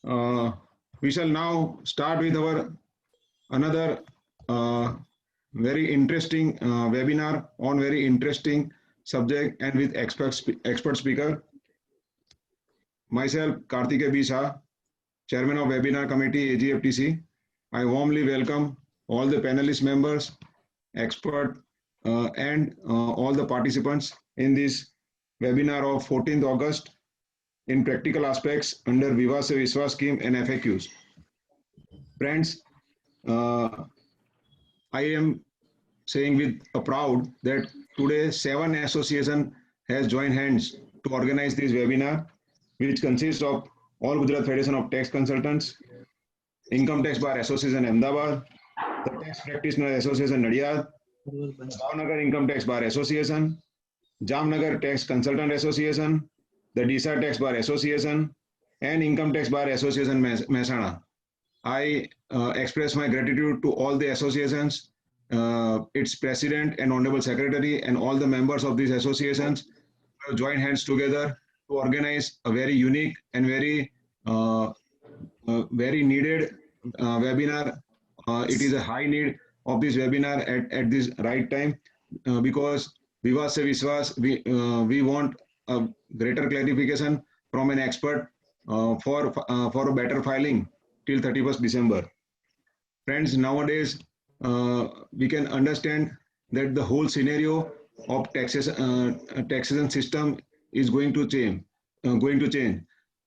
Uh, we shall now start with our another very interesting webinar on very interesting subject and with expert speaker. Myself, Karthikeya B. Shah, Chairman of Webinar Committee, AGFTC. I warmly welcome all the panelist members, expert, and all the participants in this webinar of 14th August in practical aspects under Viva Se Vishwas scheme and FAQs. Friends, I am saying with a proud that today 7 association has joined hands to organize this webinar, which consists of All Gujarat Federation of Tax Consultants, Income Tax Bar Association Ahmedabad, the Tax Practitioner Association Nadiyad, Bhavnagar Income Tax Bar Association, Jamnagar Tax Consultant Association, the DISA Tax Bar Association, and Income Tax Bar Association Mehsana. I express my gratitude to all the associations, its president and honorable secretary, and all the members of these associations who have joined hands together to organize a very unique and very needed webinar. It is a high need of this webinar at this right time because Viva Se Vishwas, we want a greater clarification from an expert for a better filing till 31st December. Friends, nowadays we can understand that the whole scenario of taxation system is going to change.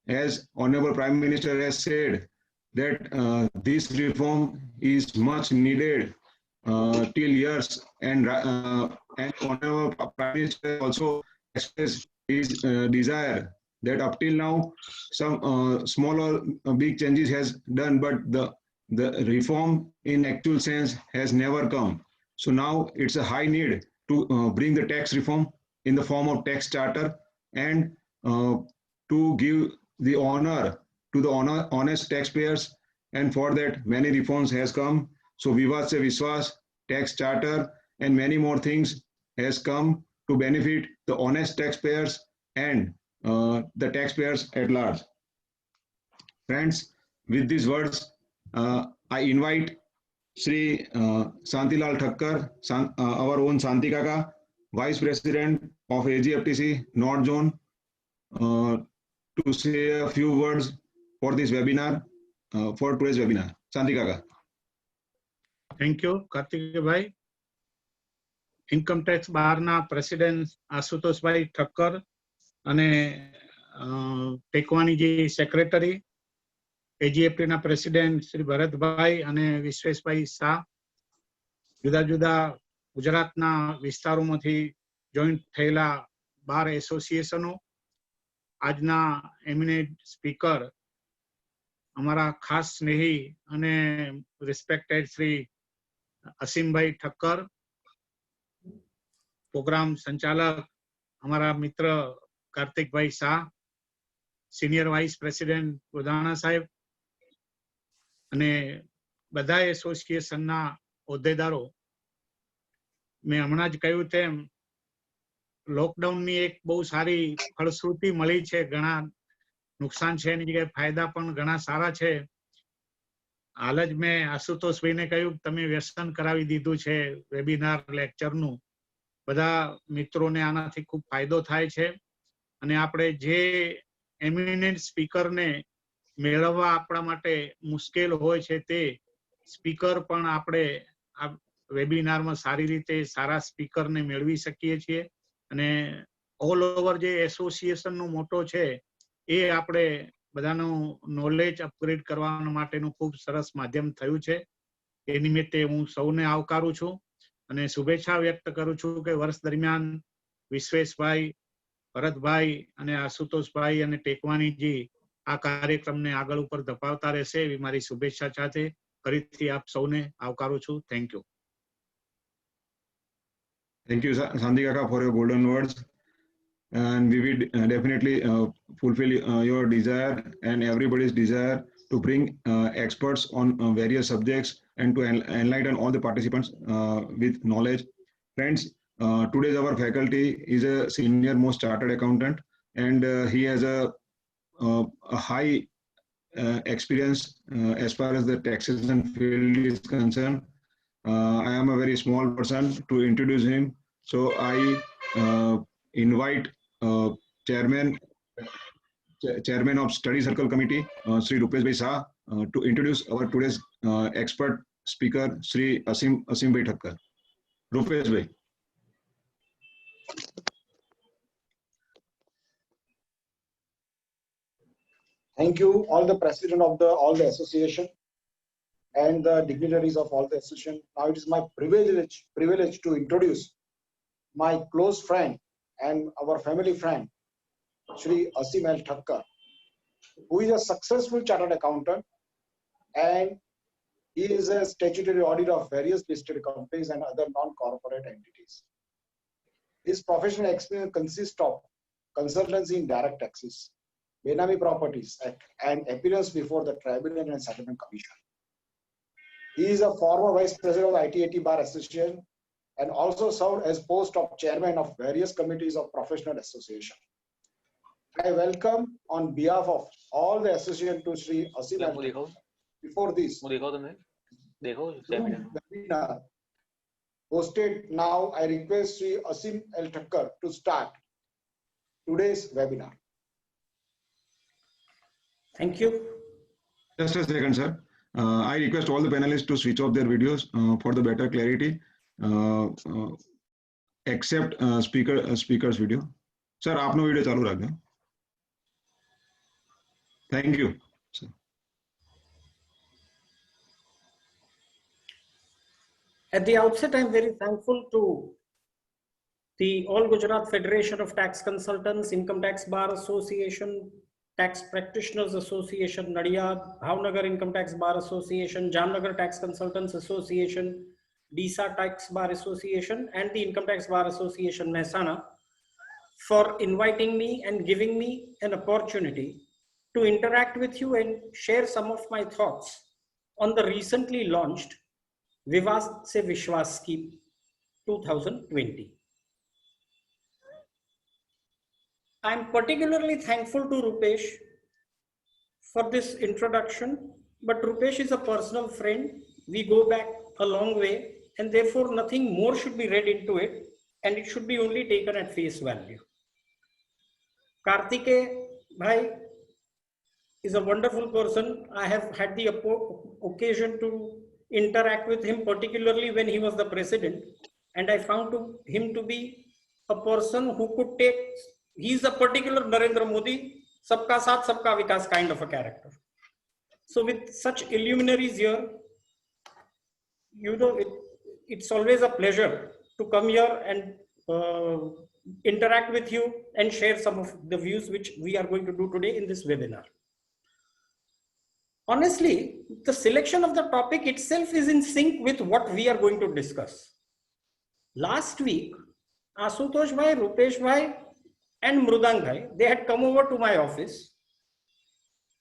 As Honorable Prime Minister has said that this reform is much needed till years, and Honorable Prime Minister also expressed his desire that up till now some small or big changes has done, but the reform in actual sense has never come. So now it's a high need to bring the tax reform in the form of tax charter and to give the honor to the honest taxpayers, and for that many reforms has come. So Viva Se Vishwas, tax charter, and many more things has come to benefit the honest taxpayers and the taxpayers at large. Friends, with these words, I invite Sri Santilal Thakkar, our own Santi Kaka, Vice President of AGFTC North Zone, to say a few words for this webinar, for today's webinar. Santi Kaka. Thank you, Karthikeya. Income tax બારના president Ashutoshbhai Thakkar અને ટેકવાણીજી secretary, એજીએફટીના president Shri Bharatbhai અને વિશ્વેશભાઈ શાહ, જુદા જુદા ગુજરાતના વિસ્તારોમાંથી joint થયેલા 12 એસોસિએશનો, આજના એમિનેન્ટ speaker અમારા ખાસ સ્નેહી અને રિસ્પેક્ટેડ શ્રી અસીમભાઈ ઠક્કર, પ્રોગ્રામ સંચાલક અમારા મિત્ર Kartikbhai Shah, senior vice president ગોધાણા સાહેબ અને બધા એસોસિએશનના હોદ્દેદારો. મેં હમણાં જ કહ્યું તેમ લોકડાઉનની એક બહુ સારી ફળશ્રુતિ મળી છે. ઘણા નુકસાન છે એની જગ્યાએ ફાયદા પણ ઘણા સારા છે. હાલ જ મેં આશુતોષભાઈને કહ્યું તમે વ્યસન કરાવી દીધું છે વેબિનાર લેક્ચરનું. બધા મિત્રોને આનાથી ખૂબ ફાયદો થાય છે અને આપણે જે એમિનેન્ટ સ્પીકરને મેળવવા આપણા માટે મુશ્કેલ હોય છે તે સ્પીકર પણ આપણે આ વેબિનારમાં સારી રીતે સારા સ્પીકરને મેળવી શકીએ છીએ. અને ઓલ ઓવર જે એસોસિએશનનો મોટો છે એ આપણે બધાનું નોલેજ અપગ્રેડ કરવા માટેનું ખૂબ સરસ માધ્યમ થયું છે. એ નિમિત્તે હું સૌને આવકારું છું અને શુભેચ્છા વ્યક્ત કરું છું કે વર્ષ દરમિયાન વિશ્વેશભાઈ, ભરતભાઈ અને આશુતોષભાઈ અને ટેકવાણીજી આ કાર્યક્રમને આગળ ઉપર ધપાવતા રહેશે એવી મારી શુભેચ્છા સાથે ફરીથી આપ સૌને આવકારું છું. Thank you. Thank you, Santi Kaka, for your golden words. And we will definitely fulfill your desire and everybody's desire to bring experts on various subjects and to enlighten all the participants with knowledge. Friends, today's our faculty is a senior most chartered accountant, and he has a high experience as far as the taxation field is concerned. I am a very small person to introduce him. So I invite Chairman of Study Circle Committee, Sri Rupesh Bhai Shah, to introduce our today's expert speaker, Sri Asim Bhai Thakkar. Rupesh Bhai. Thank you, all the president of all the association and the dignitaries of all the association. Now it is my privilege to introduce my close friend and our family friend, Shri Asim L. Thakkar, who is a successful chartered accountant, and he is a statutory auditor of various listed companies and other non-corporate entities. His professional experience consists of consultancy in direct taxes, Benami properties, and appearance before the Tribunal and Settlement Commission. He is a former vice president of ITAT Bar Association and also served as post of chairman of various committees of professional association. I welcome on behalf of all the association to Sri Asim. Before this webinar hosted now, I request Sri Asim L. Thakkar to start today's webinar. Thank you. Just a second, sir. I request all the panelists to switch off their videos for the better clarity, except speaker's video. Sir, आपनो video चालू रख दें. Thank you, sir. At the outset, I'm very thankful to the All Gujarat Federation of Tax Consultants, Income Tax Bar Association, Tax Practitioners Association, Nadiyad, Bhavnagar Income Tax Bar Association, Jamnagar Tax Consultants Association, DISA Tax Bar Association, and the Income Tax Bar Association, Mehsana, for inviting me and giving me an opportunity to interact with you and share some of my thoughts on the recently launched Vivad Se Vishwas Scheme 2020. I'm particularly thankful to Rupesh for this introduction, but Rupesh is a personal friend. We go back a long way, and therefore nothing more should be read into it, and it should be only taken at face value. Kartike Bhai is a wonderful person. I have had the occasion to interact with him, particularly when he was the president, and I found him to be a person who could take, he's a particular Narendra Modi, sabka saath, sabka vikas kind of a character. So with such illuminaries here, you know, it's always a pleasure to come here and interact with you and share some of the views which we are going to do today in this webinar. Honestly, the selection of the topic itself is in sync with what we are going to discuss. Last week, Asutosh Bhai, Rupesh Bhai, and Mrudang Bhai, they had come over to my office.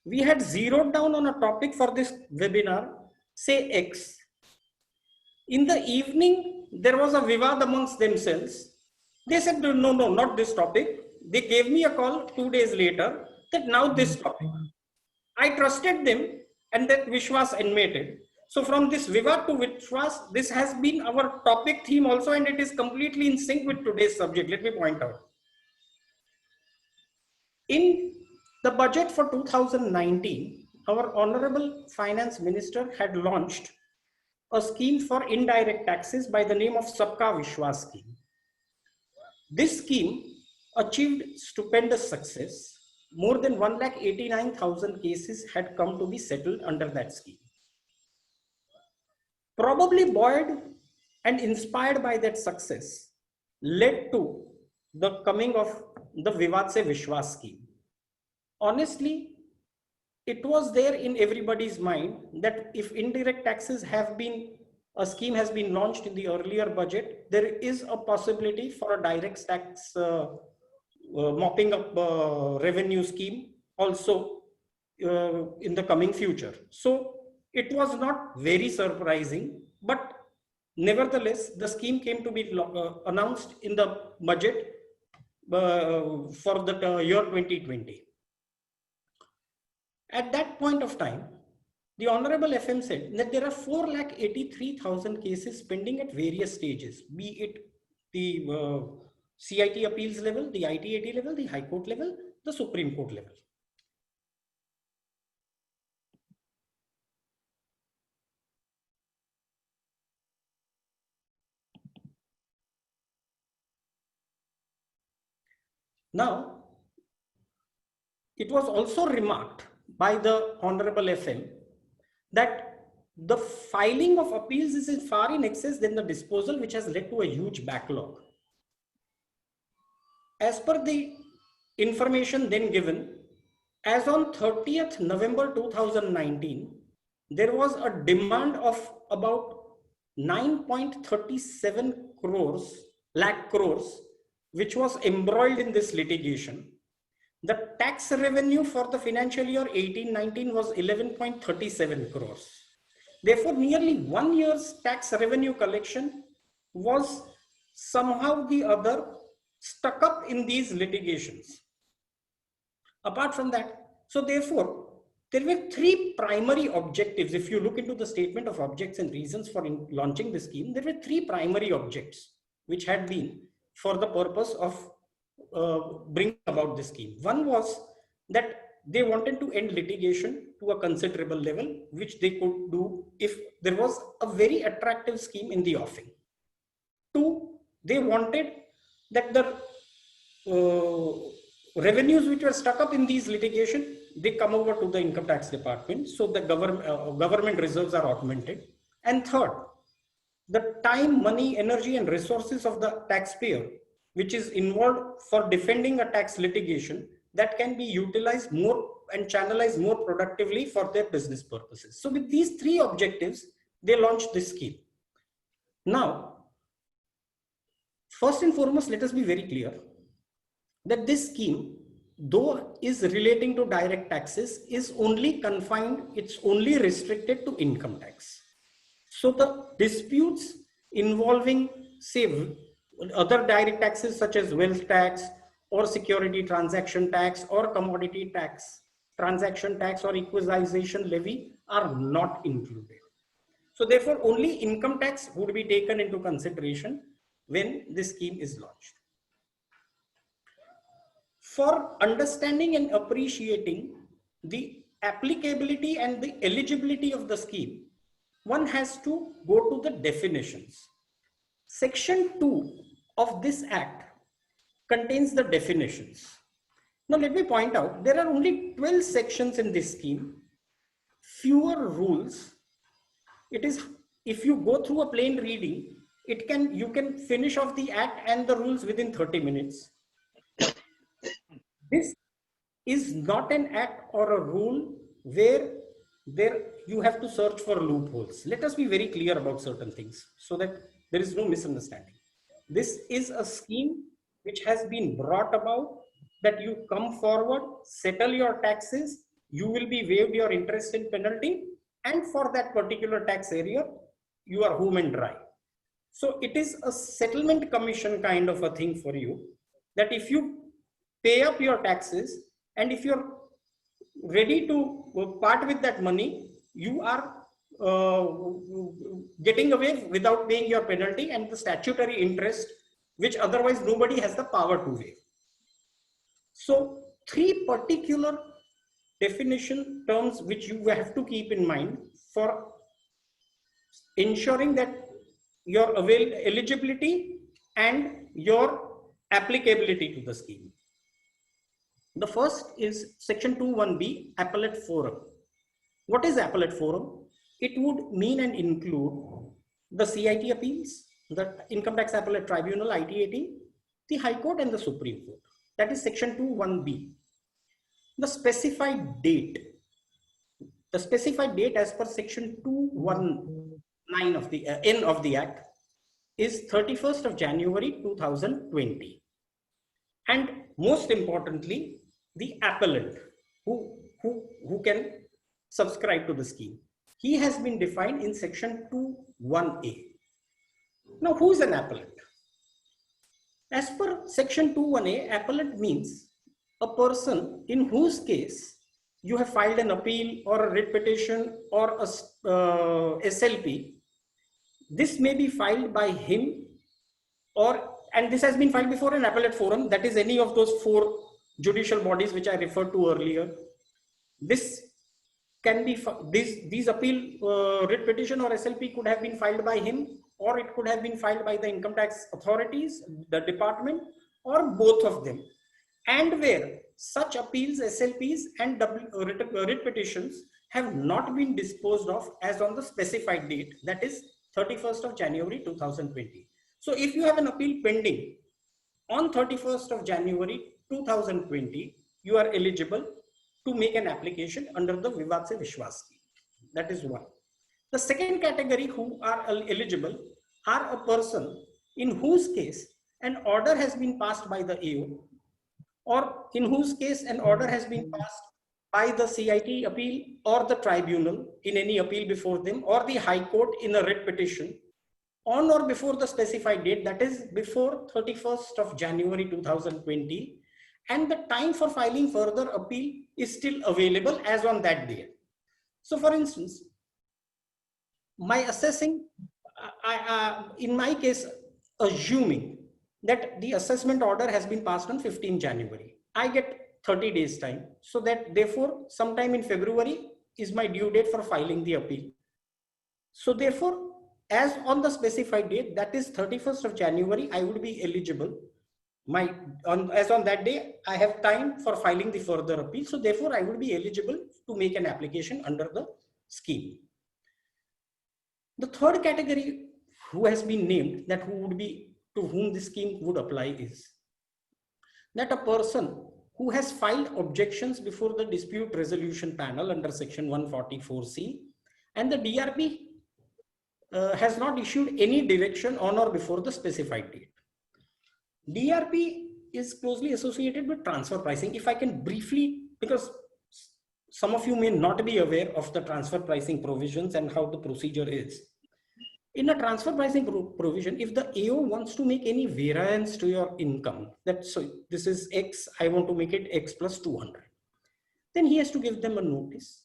We had zeroed down on a topic for this webinar, say X. In the evening, there was a vivad amongst themselves. They said, no, not this topic. They gave me a call 2 days later that now this topic. I trusted them, and that Vishwas animated. So from this Vivad to Vishwas, this has been our topic theme also, and it is completely in sync with today's subject. Let me point out. In the budget for 2019, our Honorable Finance Minister had launched a scheme for indirect taxes by the name of Sabka Vishwas scheme. This scheme achieved stupendous success. More than 1,89,000 cases had come to be settled under that scheme. Probably buoyed and inspired by that success led to the coming of the Vivad Se Vishwas scheme. Honestly, it was there in everybody's mind that if indirect taxes have been, a scheme has been launched in the earlier budget, there is a possibility for a direct tax mopping up revenue scheme also in the coming future. So it was not very surprising, but nevertheless, the scheme came to be announced in the budget for the year 2020. At that point of time, the Honorable FM said that there are 4,83,000 cases pending at various stages, be it the CIT appeals level, the ITAT level, the High Court level, the Supreme Court level. Now, it was also remarked by the Honorable FM that the filing of appeals is far in excess than the disposal, which has led to a huge backlog. As per the information then given, as on 30th November 2019, there was a demand of about 9.37 lakh crores, which was embroiled in this litigation. The tax revenue for the financial year 18-19 was 11.37 crores. Therefore, nearly 1 year's tax revenue collection was somehow the other stuck up in these litigations. Apart from that, so therefore, there were three primary objectives. If you look into the statement of objects and reasons for launching the scheme, there were three primary objects which had been for the purpose of bring about this scheme. One was that they wanted to end litigation to a considerable level, which they could do if there was a very attractive scheme in the offing. Two, they wanted that the revenues which were stuck up in these litigation, they come over to the income tax department, so the government reserves are augmented. And third, the time, money, energy and resources of the taxpayer which is involved for defending a tax litigation, that can be utilized more and channelized more productively for their business purposes. So with these three objectives, they launched this scheme. Now, first and foremost, let us be very clear that this scheme, though is relating to direct taxes, is only confined, it's only restricted to income tax. So the disputes involving, say, other direct taxes such as wealth tax or security transaction tax or commodity tax, transaction tax or equalization levy are not included. So therefore, only income tax would be taken into consideration when this scheme is launched. For understanding and appreciating the applicability and the eligibility of the scheme, one has to go to the definitions. Section 2 of this act contains the definitions. Now let me point out, there are only 12 sections in this scheme, fewer rules. It is, if you go through a plain reading, you can finish off the act and the rules within 30 minutes. This is not an act or a rule where you have to search for loopholes. Let us be very clear about certain things so that there is no misunderstanding. This is a scheme which has been brought about that you come forward, settle your taxes, you will be waived your interest and penalty, and for that particular tax area, you are home and dry. So it is a settlement commission kind of a thing for you, that if you pay up your taxes and if you're ready to part with that money, you are getting away without paying your penalty and the statutory interest, which otherwise nobody has the power to waive. So three particular definition terms which you have to keep in mind for ensuring that your eligibility and your applicability to the scheme. The first is section 2(1)(b), appellate forum. What is appellate forum? It would mean and include the CIT appeals, the Income Tax Appellate Tribunal, ITAT, the High Court and the Supreme Court. That is section 2(1)(b). The specified date as per section 2(1)(9) of the N of the Act is 31st of January 2020. And most importantly, the appellant who can subscribe to the scheme, he has been defined in section 2(1)(a). Now, who is an appellant? As per section 2(1)(a), appellant means a person in whose case you have filed an appeal or a writ petition or a SLP, this may be filed by him, and this has been filed before an appellate forum, that is any of those 4 judicial bodies which I referred to earlier. This can be, these appeal, writ petition or SLP could have been filed by him, or it could have been filed by the income tax authorities, the department, or both of them. And where such appeals, SLPs and writ petitions have not been disposed of as on the specified date, that is 31st of January 2020. So if you have an appeal pending on 31st of January 2020, you are eligible to make an application under the Vivad Se Vishwas scheme. That is one. The second category who are eligible are a person in whose case an order has been passed by the AO, or in whose case an order has been passed by the CIT appeal or the tribunal in any appeal before them, or the High Court in a writ petition on or before the specified date, that is before 31st of January 2020, and the time for filing further appeal is still available as on that date. So for instance, my assessing, in my case, assuming that the assessment order has been passed on 15 January, I get 30 days time. So that therefore sometime in February is my due date for filing the appeal. So therefore, as on the specified date, that is 31st of January, I would be eligible. As on that day, I have time for filing the further appeal. So therefore, I would be eligible to make an application under the scheme. The third category who has been named, that who would be, to whom this scheme would apply, is that a person who has filed objections before the dispute resolution panel under section 144C, and the DRP has not issued any direction on or before the specified date. DRP is closely associated with transfer pricing. If I can briefly, because some of you may not be aware of the transfer pricing provisions and how the procedure is. In a transfer pricing provision, if the AO wants to make any variance to your income, that so this is X, I want to make it X plus 200, then he has to give them a notice.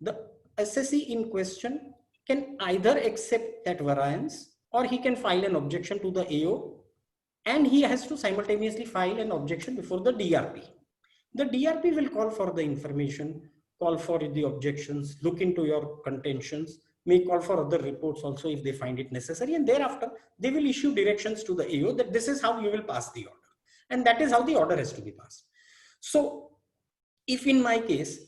The assessee in question can either accept that variance, or he can file an objection to the AO, and he has to simultaneously file an objection before the DRP. The DRP will call for the information, call for the objections, look into your contentions, may call for other reports also if they find it necessary, and thereafter they will issue directions to the AO that this is how you will pass the order, and that is how the order has to be passed. So if in my case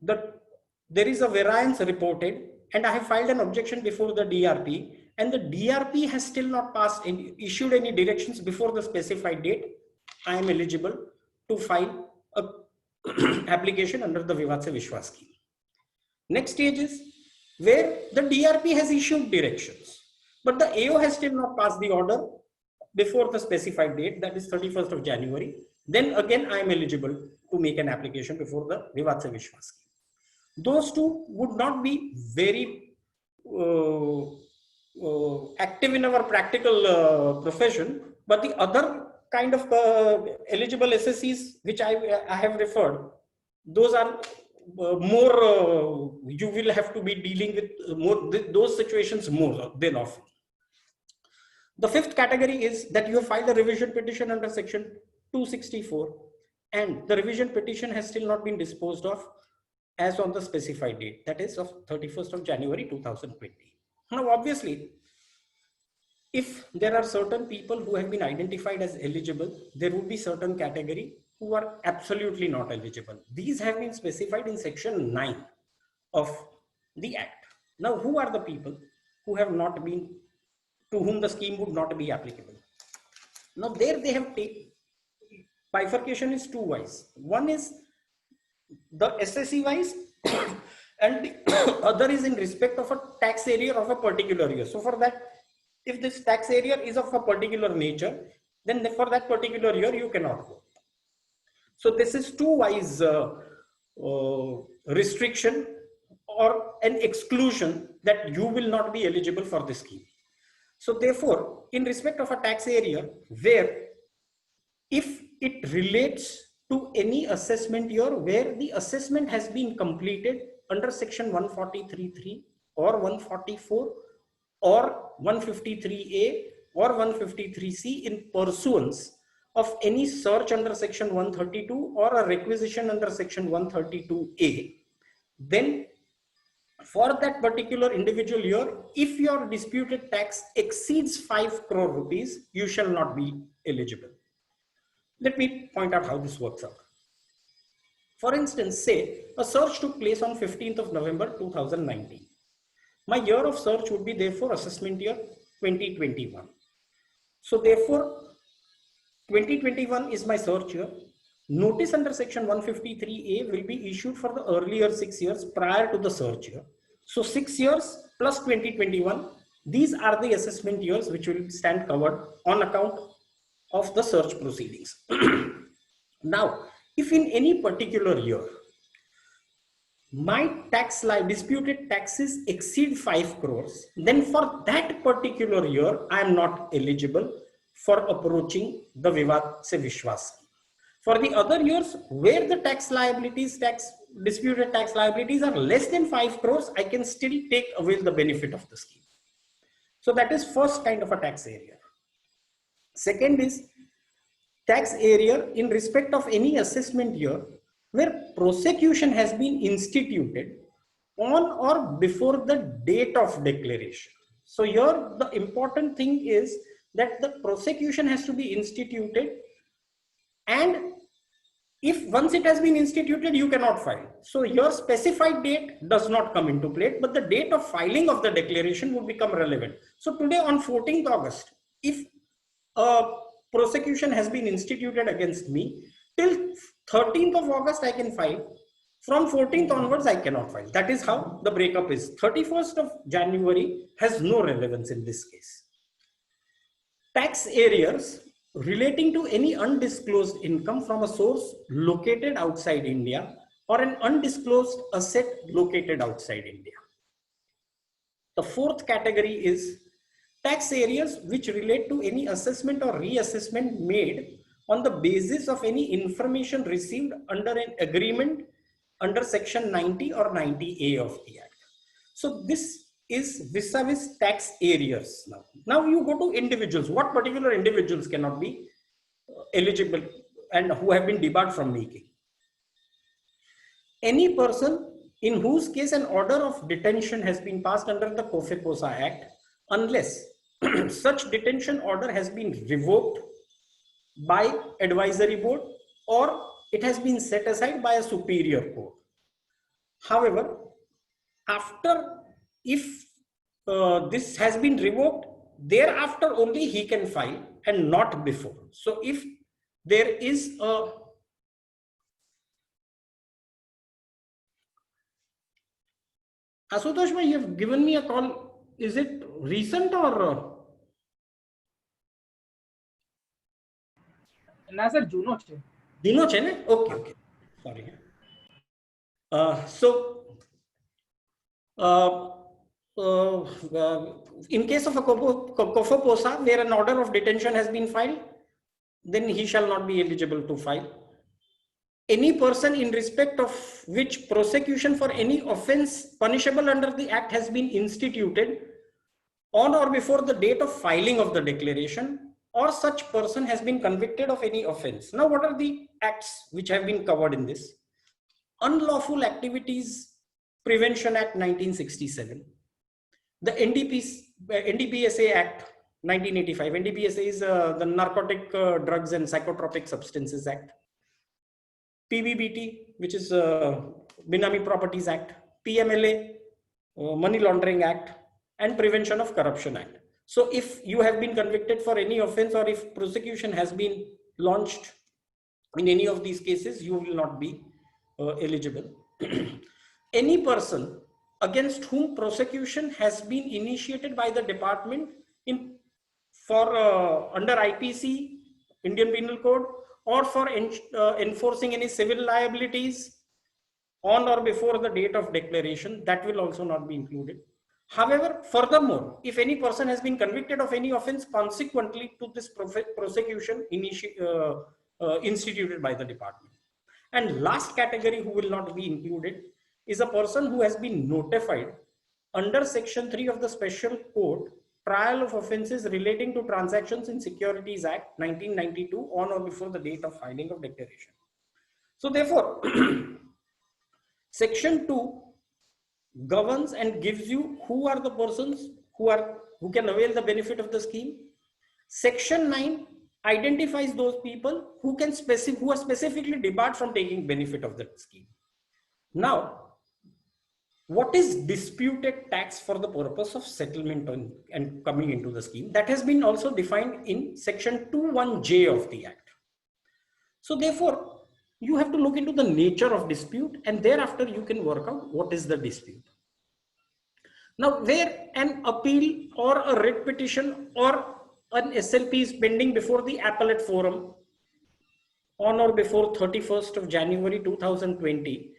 there is a variance reported and I have filed an objection before the DRP, and the DRP has still not passed and issued any directions before the specified date, I am eligible to file a application under the Vivad Se Vishwas scheme. Next stage is where the DRP has issued directions, but the AO has still not passed the order before the specified date, that is 31st of January. Then again, I am eligible to make an application before the Vivad Se Vishwas scheme. Those two would not be very active in our practical profession, but the other kind of eligible assessees which I have referred, those are more, you will have to be dealing with more those situations more than often. The fifth category is that you have filed a revision petition under section 264, and the revision petition has still not been disposed of as on the specified date, that is of 31st of January 2020. Now, obviously, if there are certain people who have been identified as eligible, there would be certain category who are absolutely not eligible. These have been specified in section 9 of the Act. Now, who are the people who have not been, to whom the scheme would not be applicable? Now, there they have taken, bifurcation is two wise. One is the SSE wise, and the other is in respect of a tax area of a particular year. So for that, if this tax area is of a particular nature, then for that particular year you cannot go. So this is two wise restriction or an exclusion that you will not be eligible for this scheme. So therefore, in respect of a tax area where if it relates to any assessment year where the assessment has been completed under section 143(3) or 144 or 153A or 153C in pursuance of any search under section 132 or a requisition under section 132A, then for that particular individual year, if your disputed tax exceeds 5 crore rupees, you shall not be eligible. Let me point out how this works out. For instance, say a search took place on 15th of November 2019. My year of search would be therefore assessment year 2021. So therefore 2021 is my search year. Notice under section 153A will be issued for the earlier 6 years prior to the search year. So 6 years plus 2021, these are the assessment years which will stand covered on account of the search proceedings. Now, if in any particular year, my disputed taxes exceed 5 crores, then for that particular year, I am not eligible for approaching the Vivad se Vishwas. For the other years where the disputed tax liabilities are less than 5 crores, I can still avail the benefit of the scheme. So that is first kind of a tax area. Second is tax area in respect of any assessment year where prosecution has been instituted on or before the date of declaration. So here the important thing is that the prosecution has to be instituted, and if once it has been instituted, you cannot file. So your specified date does not come into play, but the date of filing of the declaration would become relevant. So today on 14th August, if a prosecution has been instituted against me, till 13th of August I can file. From 14th onwards I cannot file. That is how the breakup is. 31st of January has no relevance in this case. Tax arrears relating to any undisclosed income from a source located outside India or an undisclosed asset located outside India. The fourth category is tax arrears which relate to any assessment or reassessment made on the basis of any information received under an agreement under section 90 or 90A of the Act. So this is vis-a-vis tax arrears. Now you go to individuals. What particular individuals cannot be eligible and who have been debarred from making? Any person in whose case an order of detention has been passed under the COFEPOSA Act, unless such detention order has been revoked by advisory board or it has been set aside by a superior court. However, if this has been revoked, thereafter only he can file and not before. So if there is a Asutosh bhai, you have given me a call. Is it recent or? ना sir Juno छे. दिनो छे ने? Okay. Sorry. In case of a COFEPOSA where an order of detention has been filed, then he shall not be eligible to file. Any person in respect of which prosecution for any offense punishable under the Act has been instituted on or before the date of filing of the declaration, or such person has been convicted of any offense. Now, what are the acts which have been covered in this? Unlawful Activities Prevention Act 1967, the NDPSA Act 1985. NDPSA is the Narcotic Drugs and Psychotropic Substances Act. PBBT, which is Benami Properties Act. PMLA, Money Laundering Act, and Prevention of Corruption Act. So if you have been convicted for any offense or if prosecution has been launched in any of these cases, you will not be eligible. Any person against whom prosecution has been initiated by the department under IPC, Indian Penal Code, or for enforcing any civil liabilities on or before the date of declaration, that will also not be included. However, furthermore, if any person has been convicted of any offense consequently to this prosecution instituted by the department, And last category who will not be included is a person who has been notified under Section 3 of the Special Code, trial of offences relating to transactions in Securities Act 1992 on or before the date of filing of declaration. So therefore, Section 2 governs and gives you who are the persons who can avail the benefit of the scheme. Section 9 identifies those people who are specifically debarred from taking benefit of the scheme. Now, what is disputed tax for the purpose of settlement and coming into the scheme? That has been also defined in Section 2(1)(j) of the Act. So therefore, you have to look into the nature of dispute, and thereafter you can work out what is the dispute. Now, where an appeal or a writ petition or an SLP is pending before the appellate forum on or before 31st of January 2020,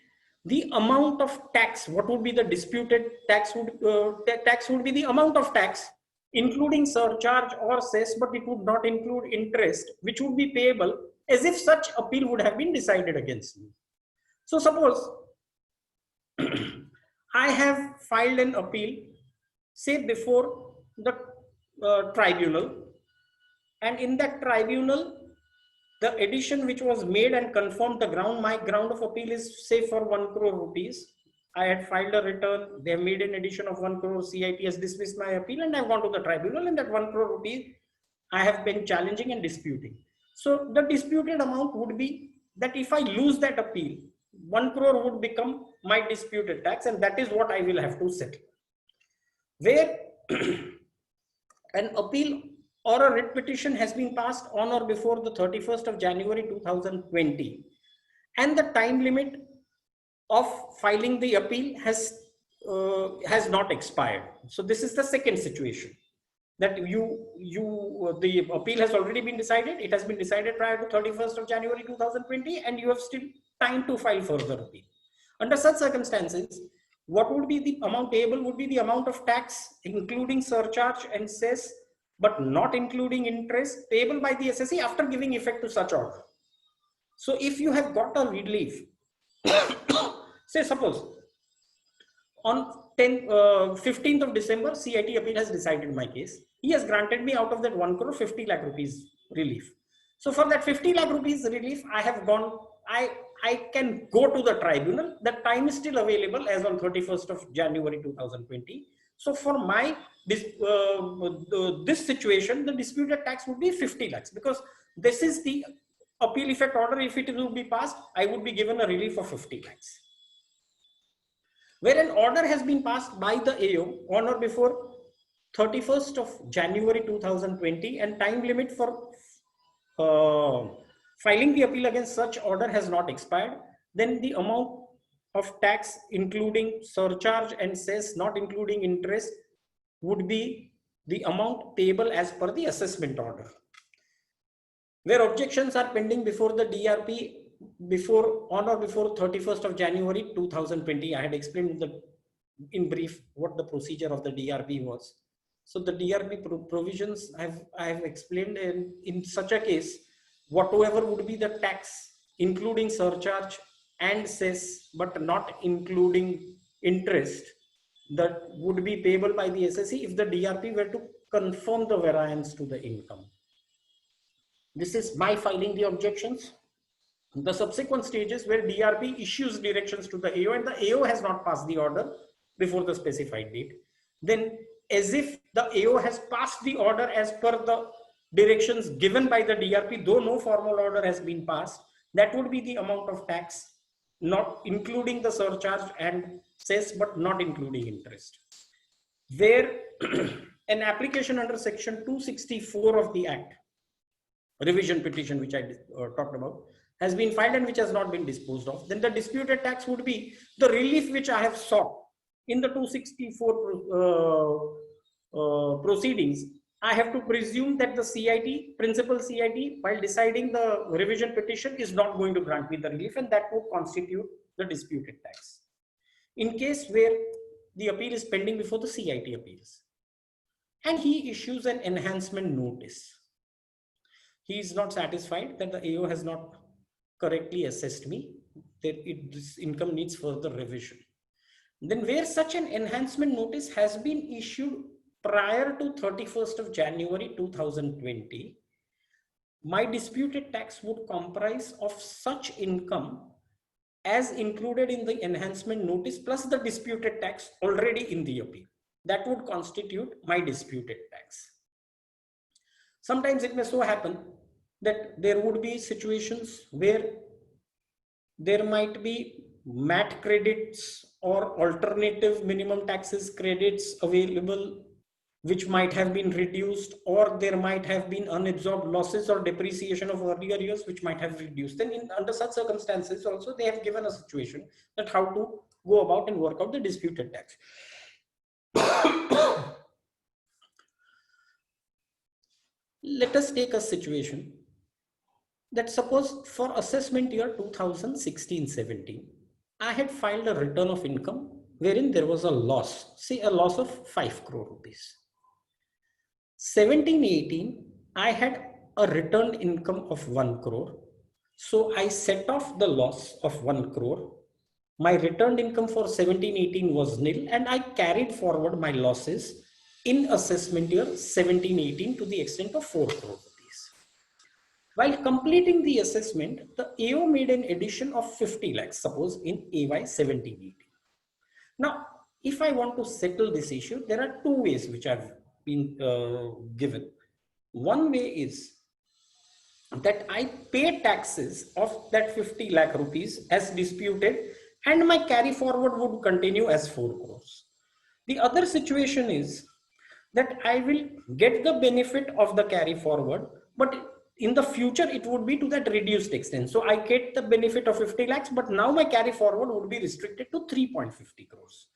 the amount of tax, what would be the disputed tax would be the amount of tax, including surcharge or cess, but it would not include interest, which would be payable as if such appeal would have been decided against me. So suppose I have filed an appeal, say before the tribunal, and in that tribunal, the addition which was made and confirmed my ground of appeal is say for 1 crore rupees. I had filed a return, they have made an addition of 1 crore, CIT has dismissed my appeal, and I've gone to the tribunal, and that 1 crore rupees I have been challenging and disputing. So the disputed amount would be that if I lose that appeal, 1 crore would become my disputed tax, and that is what I will have to settle. Where an appeal or a writ petition has been passed on or before the 31st of January 2020, and the time limit of filing the appeal has not expired. So this is the second situation, that the appeal has already been decided. It has been decided prior to 31st of January 2020, and you have still time to file further appeal. Under such circumstances, what would be the amount payable would be the amount of tax, including surcharge and cess, but not including interest, payable by the SSC after giving effect to such order. So if you have got a relief, say suppose on 15th of December, CIT appeal has decided my case. He has granted me out of that 1 crore 50 lakh rupees relief. So for that 50 lakh rupees relief, I can go to the tribunal. The time is still available as on 31st of January 2020. So for my this situation, the disputed tax would be 50 lakhs, because this is the appeal effect order. If it will be passed, I would be given a relief of 50 lakhs. Where an order has been passed by the AO on or before 31st of January 2020, and time limit for filing the appeal against such order has not expired, then the amount of tax, including surcharge and cess, not including interest, would be the amount payable as per the assessment order. Where objections are pending before the DRP on or before 31st of January 2020, I had explained in brief what the procedure of the DRP was. So the DRP provisions I have explained, in such a case, whatever would be the tax, including surcharge and cess, but not including interest, that would be payable by the SSC if the DRP were to confirm the variance to the income. This is my filing the objections. The subsequent stages where DRP issues directions to the AO and the AO has not passed the order before the specified date, then as if the AO has passed the order as per the directions given by the DRP, though no formal order has been passed, that would be the amount of tax, not including the surcharge and cess, but not including interest. Where an application under section 264 of the Act, revision petition which I talked about, has been filed and which has not been disposed of, then the disputed tax would be the relief which I have sought in the 264 proceedings. I have to presume that the CIT, principal CIT, while deciding the revision petition, is not going to grant me the relief, and that would constitute the disputed tax. In case where the appeal is pending before the CIT appeals, and he issues an enhancement notice, he is not satisfied that the AO has not correctly assessed me, this income needs further revision. Then where such an enhancement notice has been issued prior to 31st of January 2020, my disputed tax would comprise of such income as included in the enhancement notice plus the disputed tax already in the appeal. That would constitute my disputed tax. Sometimes it may so happen that there would be situations where there might be MAT credits or alternative minimum taxes credits available, which might have been reduced, or there might have been unabsorbed losses or depreciation of earlier years, which might have reduced. Then under such circumstances also, they have given a situation that how to go about and work out the disputed tax. Let us take a situation that suppose for assessment year 2016-17, I had filed a return of income wherein there was a loss, say a loss of 5 crore rupees. 17-18, I had a returned income of 1 crore. So I set off the loss of 1 crore. My returned income for 17-18 was nil, and I carried forward my losses in assessment year 17-18 to the extent of 4 crore rupees. While completing the assessment, the AO made an addition of 50 lakhs, suppose in AY 17-18. Now, if I want to settle this issue, there are two ways which have been given. One way is that I pay taxes of that 50 lakh rupees as disputed, and my carry forward would continue as 4 crores. The other situation is that I will get the benefit of the carry forward, but in the future it would be to that reduced extent. So I get the benefit of 50 lakhs, but now my carry forward would be restricted to 3.50 crores.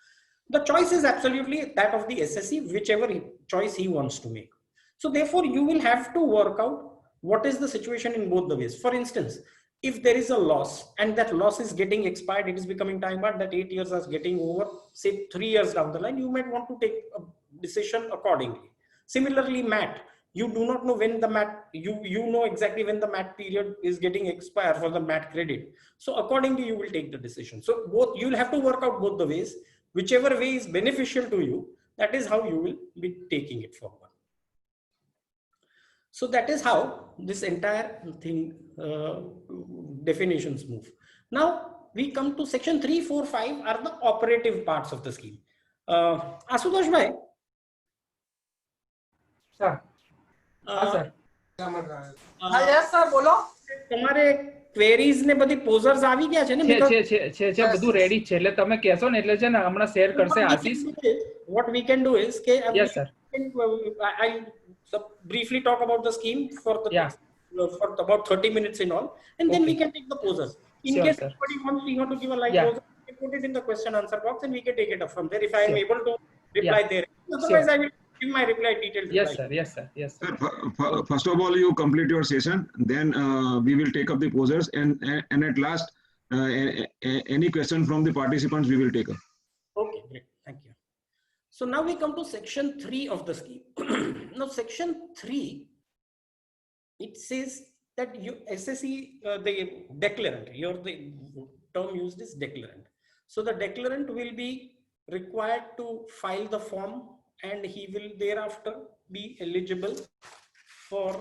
The choice is absolutely that of the SSE, whichever choice he wants to make. So therefore you will have to work out what is the situation in both the ways. For instance, if there is a loss and that loss is getting expired, it is becoming time bound, that 8 years are getting over, say 3 years down the line, you might want to take a decision accordingly. Similarly, MAT, you do not know when the MAT, you know exactly when the MAT period is getting expired for the MAT credit. So accordingly, you will take the decision. So both, you will have to work out both the ways. Whichever way is beneficial to you, that is how you will be taking it forward. So that is how this entire thing, definitions move. Now we come to section 3, 4, 5 are the operative parts of the scheme. Asutosh bhai. Sir. Sir. Yes sir, બોલો. તમારે queries ને બધી posers આવી ગયા છે ને? છે બધું રેડી છે, એટલે તમે કહેશો ને એટલે છે ને હમણાં શેર કરશે આશીષ. What we can do is કે yes sir, I briefly talk about the scheme for the for about 30 minutes in all, and then we can take the posers. In case somebody wants to give a live poser, we can put it in the question answer box and we can take it up from there if I am able to reply there. Otherwise I will give my reply detailed. Yes sir, yes sir, yes sir. First of all, you complete your session, then we will take up the posers, and at last any question from the participants we will take up. Okay, great, thank you. So now we come to section 3 of the scheme. Now section 3, it says that you SSE, the declarant, the term used is declarant. So the declarant will be required to file the form, and he will thereafter be eligible for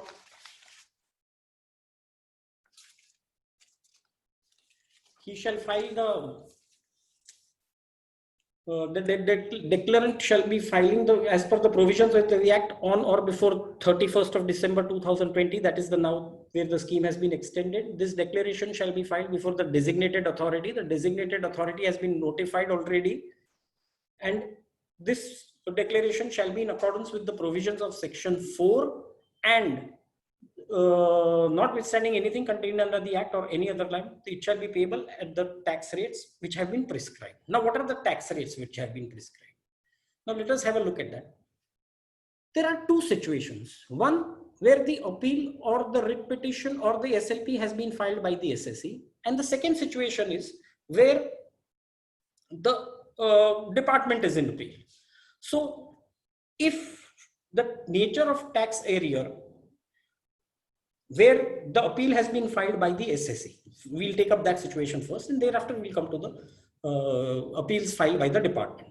he shall file the declarant shall be filing as per the provisions of the Act on or before 31st of December 2020, that is the now where the scheme has been extended. This declaration shall be filed before the designated authority. The designated authority has been notified already, and this declaration shall be in accordance with the provisions of section 4 and notwithstanding anything contained under the Act or any other line, it shall be payable at the tax rates which have been prescribed. Now, what are the tax rates which have been prescribed? Now, let us have a look at that. There are two situations. One, where the appeal or the writ petition or the SLP has been filed by the SSE. And the second situation is where the department is in appeal. So, if the nature of tax area where the appeal has been filed by the SSE. We'll take up that situation first, and thereafter we'll come to the appeals filed by the department.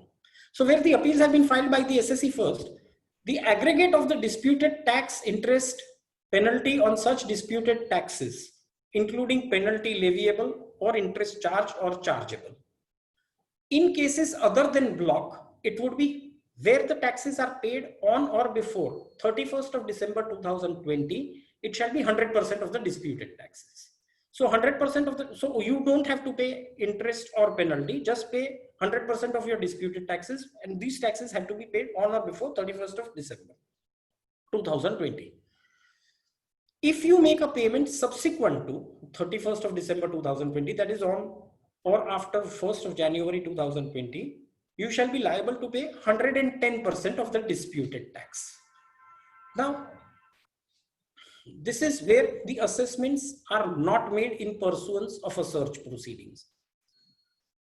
So where the appeals have been filed by the SSE first, the aggregate of the disputed tax, interest, penalty on such disputed taxes, including penalty leviable or interest charged or chargeable. In cases other than block, it would be where the taxes are paid on or before 31st of December 2020, it shall be 100% of the disputed taxes. So 100% of the, so you don't have to pay interest or penalty, just pay 100% of your disputed taxes, and these taxes have to be paid on or before 31st of December 2020. If you make a payment subsequent to 31st of December 2020, that is on or after 1st of January 2020, you shall be liable to pay 110% of the disputed tax. Now, this is where the assessments are not made in pursuance of a search proceedings.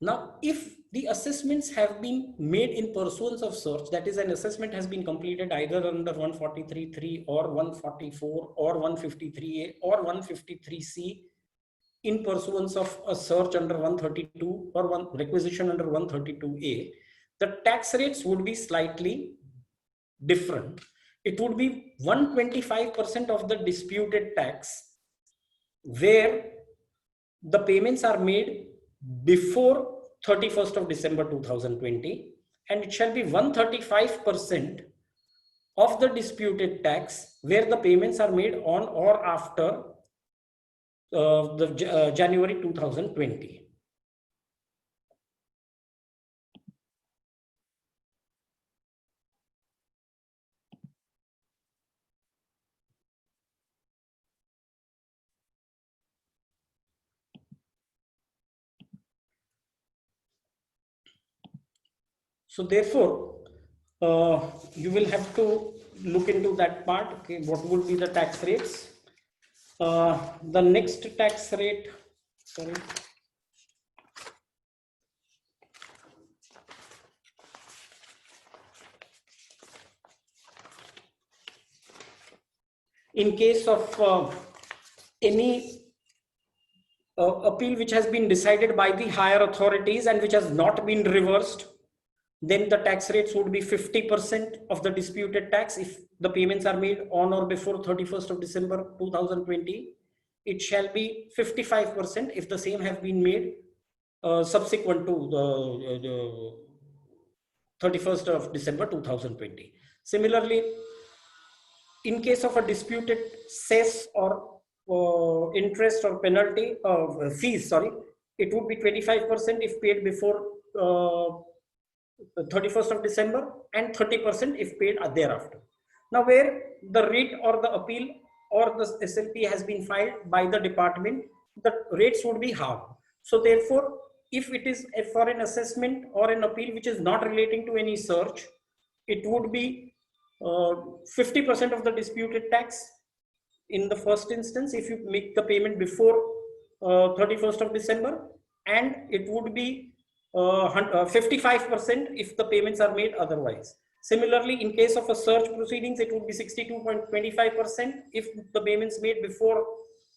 Now, if the assessments have been made in pursuance of search, that is, an assessment has been completed either under 143(3) or 144 or 153A or 153C in pursuance of a search under 132 or one requisition under 132A, the tax rates would be slightly different. It would be 125% of the disputed tax where the payments are made before 31st of December 2020, and it shall be 135% of the disputed tax where the payments are made on or after January 2020. So therefore, you will have to look into that part. Okay, what would be the tax rates? The next tax rate, sorry. In case of any appeal which has been decided by the higher authorities and which has not been reversed, then the tax rates would be 50% of the disputed tax if the payments are made on or before 31st of December 2020. It shall be 55% if the same have been made subsequent to the 31st of December 2020. Similarly, in case of a disputed cess or interest or penalty fees, sorry, it would be 25% if paid before 31st of December and 30% if paid thereafter. Now, where the writ or the appeal or the SLP has been filed by the department, the rates would be halved. So therefore, if it is for an assessment or an appeal which is not relating to any search, it would be 50% of the disputed tax in the first instance if you make the payment before 31st of December, and it would be 55% if the payments are made otherwise. Similarly, in case of a search proceedings, it would be 62.25% if the payments made before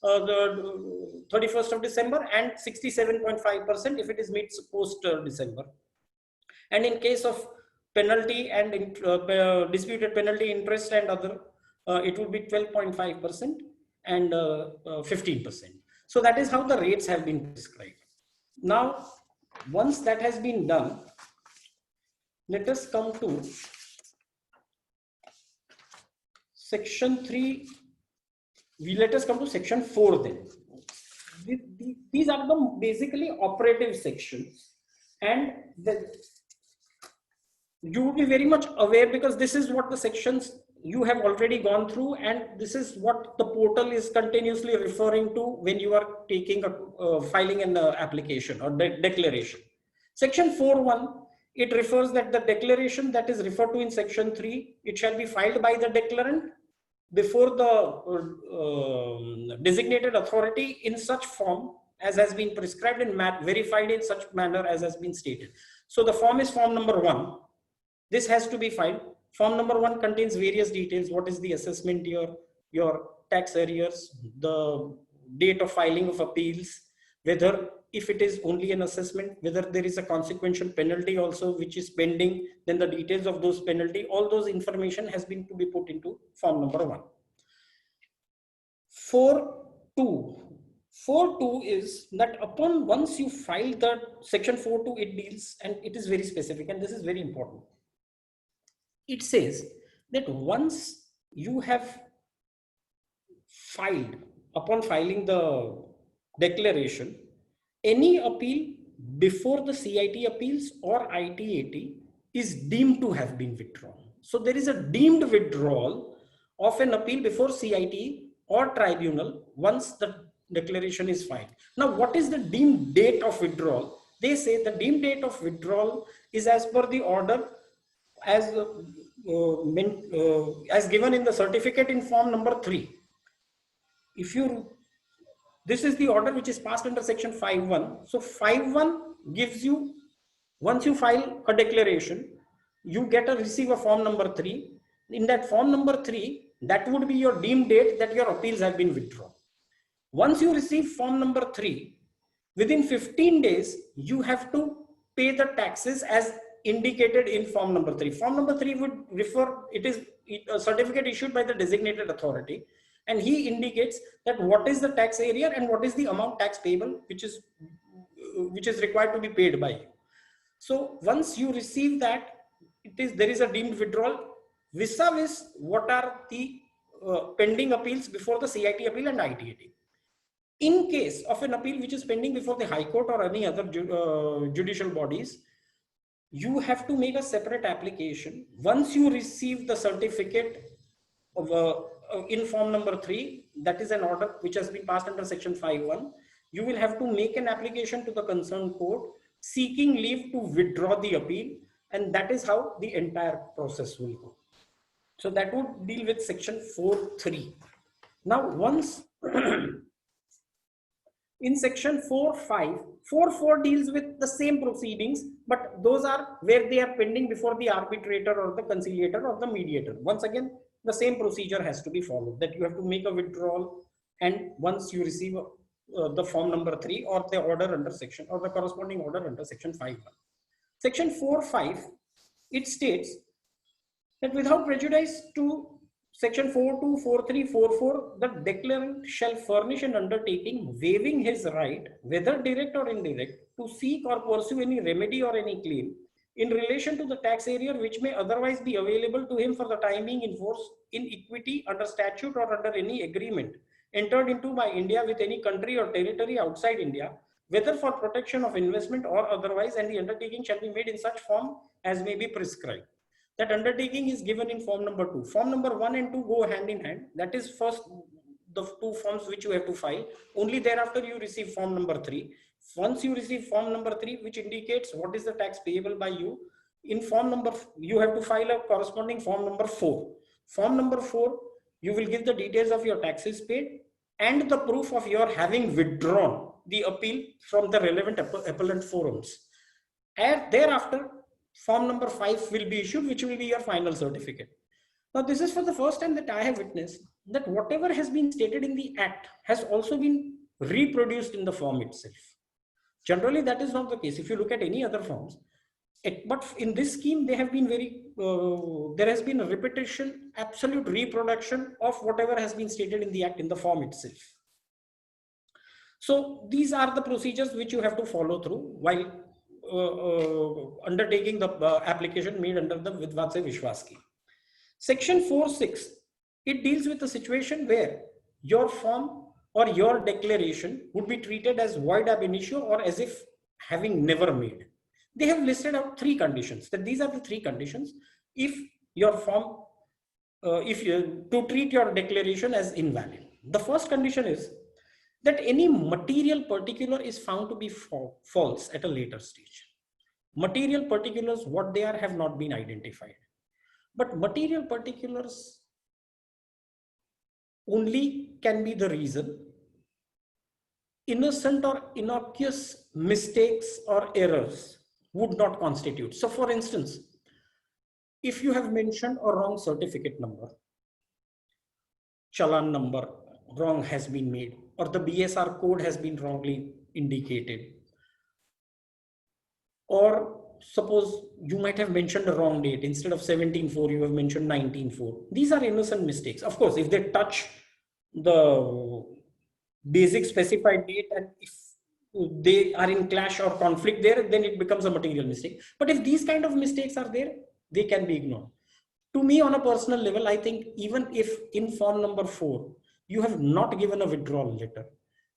the 31st of December, and 67.5% if it is made post December. And in case of penalty and disputed penalty, interest and other, it would be 12.5% and 15%. So that is how the rates have been prescribed. Now, once that has been done, let us come to section 3. Let us come to section 4 then. These are the basically operative sections, and you would be very much aware because this is what the sections you have already gone through, and this is what the portal is continuously referring to when you are taking a filing an application or declaration. Section 4.1, it refers that the declaration that is referred to in section 3, it shall be filed by the declarant before the designated authority in such form as has been prescribed and verified in such manner as has been stated. So the form is form number 1. This has to be filed. Form number 1 contains various details. What is the assessment year, your tax arrears, the date of filing of appeals, whether if it is only an assessment, whether there is a consequential penalty also which is pending, then the details of those penalty, all those information has been to be put into form number 1. 4.2 is that upon once you file the section 4.2, it deals, and it is very specific, and this is very important. It says that once you have filed, upon filing the declaration, any appeal before the CIT appeals or ITAT is deemed to have been withdrawn. So there is a deemed withdrawal of an appeal before CIT or tribunal once the declaration is filed. Now, what is the deemed date of withdrawal? They say the deemed date of withdrawal is as per the order as given in the certificate in form number 3. This is the order which is passed under section 5.1. So 5.1 gives you, once you file a declaration, you receive a form number 3. In that form number 3, that would be your deemed date that your appeals have been withdrawn. Once you receive form number 3, within 15 days, you have to pay the taxes as indicated in form number 3. Form number 3 would refer, it is a certificate issued by the designated authority, and he indicates that what is the tax area and what is the amount tax payable which is required to be paid by you. So once you receive that, there is a deemed withdrawal vis-a-vis what are the pending appeals before the CIT appeal and ITAT. In case of an appeal which is pending before the High Court or any other judicial bodies, you have to make a separate application. Once you receive the certificate of in form number 3, that is an order which has been passed under section 5.1, you will have to make an application to the concerned court seeking leave to withdraw the appeal, and that is how the entire process will go. So that would deal with section 4.3. Now once in section 4.5, 4.4 deals with the same proceedings, but those are where they are pending before the arbitrator or the conciliator or the mediator. Once again, the same procedure has to be followed, that you have to make a withdrawal, and once you receive the form number 3 or the order under section or the corresponding order under section 5.1. Section 4.5, it states that without prejudice to section 4.2, 4.3, 4.4, the declarant shall furnish an undertaking waiving his right, whether direct or indirect, to seek or pursue any remedy or any claim in relation to the tax area which may otherwise be available to him for the time being in force in equity under statute or under any agreement entered into by India with any country or territory outside India, whether for protection of investment or otherwise, and the undertaking shall be made in such form as may be prescribed. That undertaking is given in form number 2. Form number 1 and 2 go hand in hand. That is first the 2 forms which you have to file. Only thereafter you receive form number 3. Once you receive form number 3, which indicates what is the tax payable by you, in form number, you have to file a corresponding form number 4. Form number 4, you will give the details of your taxes paid and the proof of your having withdrawn the appeal from the relevant appellant forums. And thereafter, form number 5 will be issued, which will be your final certificate. Now, this is for the first time that I have witnessed that whatever has been stated in the Act has also been reproduced in the form itself. Generally, that is not the case. If you look at any other forms, but in this scheme, they have been there has been a repetition, absolute reproduction of whatever has been stated in the Act in the form itself. So these are the procedures which you have to follow through while undertaking the application made under the Vidvad Se Vishwas scheme. Section 4.6, it deals with a situation where your form or your declaration would be treated as void ab initio or as if having never made. They have listed out 3 conditions, that these are the 3 conditions if your form, to treat your declaration as invalid. The first condition is that any material particular is found to be false at a later stage. Material particulars, what they are, have not been identified. But material particulars only can be the reason. Innocent or innocuous mistakes or errors would not constitute. So for instance, if you have mentioned a wrong certificate number, challan number wrong has been made, or the BSR code has been wrongly indicated. Or suppose you might have mentioned a wrong date. Instead of 17/4, you have mentioned 19/4. These are innocent mistakes. Of course, if they touch the basic specified date and if they are in clash or conflict there, then it becomes a material mistake. But if these kind of mistakes are there, they can be ignored. To me, on a personal level, I think even if in form number 4, you have not given a withdrawal letter,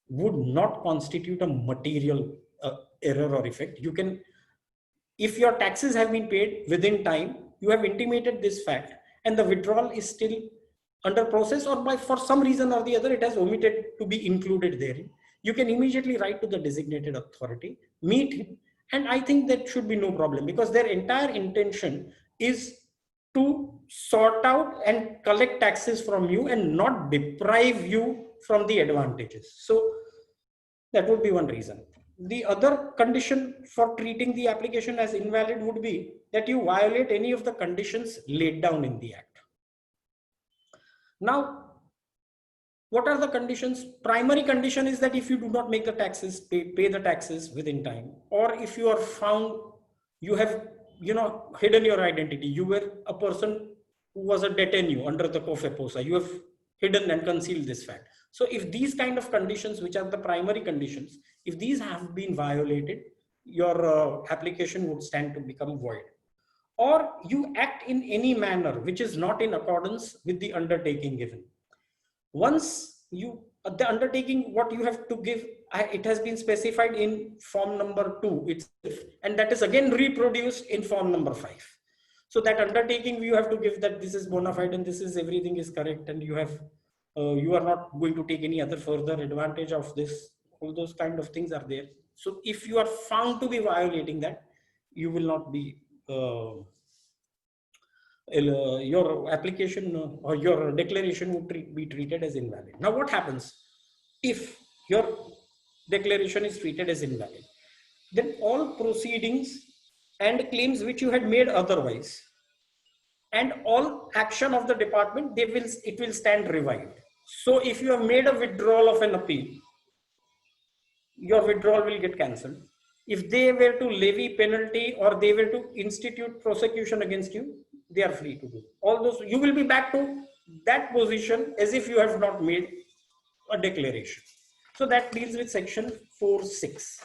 would not constitute a material error or effect. You can, if your taxes have been paid within time, you have intimated this fact, and the withdrawal is still under process, or by for some reason or the other, it has omitted to be included therein, you can immediately write to the designated authority, meet him, and I think that should be no problem, because their entire intention is to sort out and collect taxes from you and not deprive you from the advantages. So that would be one reason. The other condition for treating the application as invalid would be that you violate any of the conditions laid down in the Act. Now, what are the conditions? Primary condition is that if you do not make the taxes, pay the taxes within time, or if you are found, you have hidden your identity. You were a person who was a détenu under the COFEPOSA. You have hidden and concealed this fact. So if these kind of conditions, which are the primary conditions, if these have been violated, your application would stand to become void. Or you act in any manner which is not in accordance with the undertaking given. Once the undertaking, what you have to give, it has been specified in form number 2 itself, and that is again reproduced in form number 5. So that undertaking, you have to give that this is bona fide and this is everything is correct, and you have you are not going to take any other further advantage of this. All those kind of things are there. So if you are found to be violating that, you will not be your application or your declaration would be treated as invalid. Now what happens if your declaration is treated as invalid? Then all proceedings and claims which you had made otherwise, and all action of the department, it will stand revived. So if you have made a withdrawal of an appeal, your withdrawal will get cancelled. If they were to levy penalty or they were to institute prosecution against you, they are free to do all those. You will be back to that position as if you have not made a declaration. So that deals with section 4.6.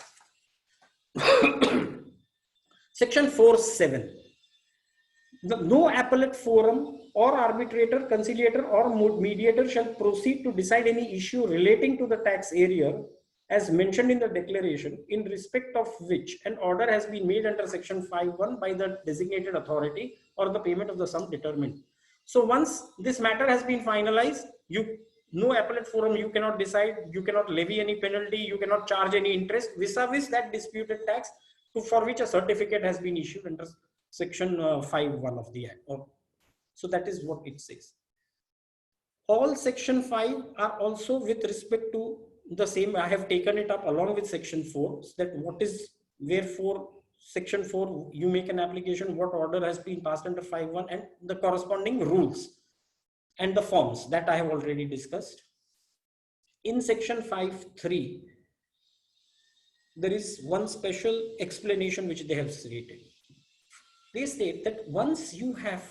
Section 4.7. No appellate forum or arbitrator, conciliator or mediator shall proceed to decide any issue relating to the tax area as mentioned in the declaration, in respect of which an order has been made under section 5.1 by the designated authority or the payment of the sum determined. So once this matter has been finalized, no appellate forum, you cannot decide, you cannot levy any penalty, you cannot charge any interest vis-a-vis that disputed tax for which a certificate has been issued under section 5.1 of the Act. So that is what it says. All section 5 are also with respect to the same. I have taken it up along with section 4, so that what is, wherefore section 4, you make an application, what order has been passed under 5.1 and the corresponding rules and the forms that I have already discussed. In section 5.3, there is one special explanation which they have stated. They state that once you have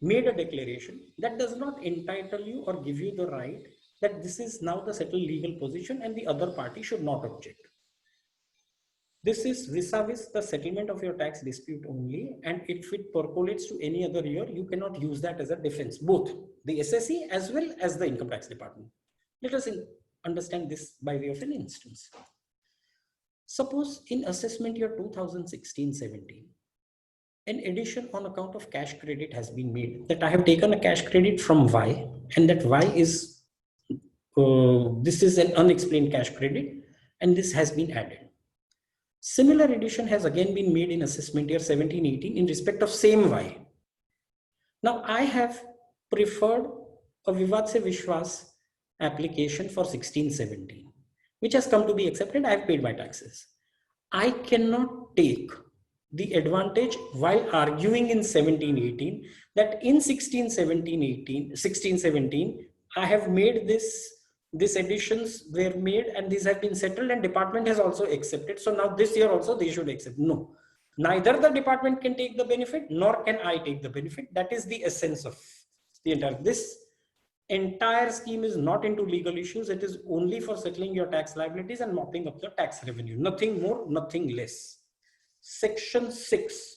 made a declaration, that does not entitle you or give you the right that this is now the settled legal position and the other party should not object. This is vis-a-vis the settlement of your tax dispute only, and if it percolates to any other year, you cannot use that as a defense, both the SSE as well as the Income Tax Department. Let us understand this by way of an instance. Suppose in assessment year 2016-17, an addition on account of cash credit has been made, that I have taken a cash credit from Y, and that Y is, this is an unexplained cash credit, and this has been added. Similar addition has again been made in assessment year 17-18 in respect of same Y. Now I have preferred a Vivad Se Vishwas application for 16-17, which has come to be accepted. I have paid my taxes. I cannot take the advantage while arguing in 17-18 that in 16-17, I have made these additions were made and these have been settled and department has also accepted. So now this year also they should accept. No, neither the department can take the benefit nor can I take the benefit. That is the essence of the entire. This entire scheme is not into legal issues. It is only for settling your tax liabilities and mopping up the tax revenue. Nothing more, nothing less. Section 6.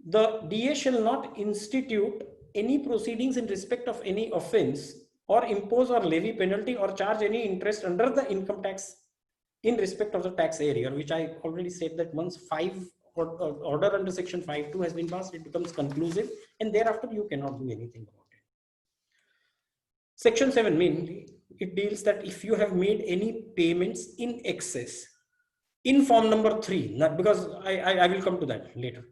The DA shall not institute any proceedings in respect of any offense or impose or levy penalty or charge any interest under the income tax in respect of the tax area, which I already said that once order under section 5(2) has been passed, it becomes conclusive and thereafter you cannot do anything about it. Section 7 mainly, it deals that if you have made any payments in excess in form number 3, not because I will come to that later.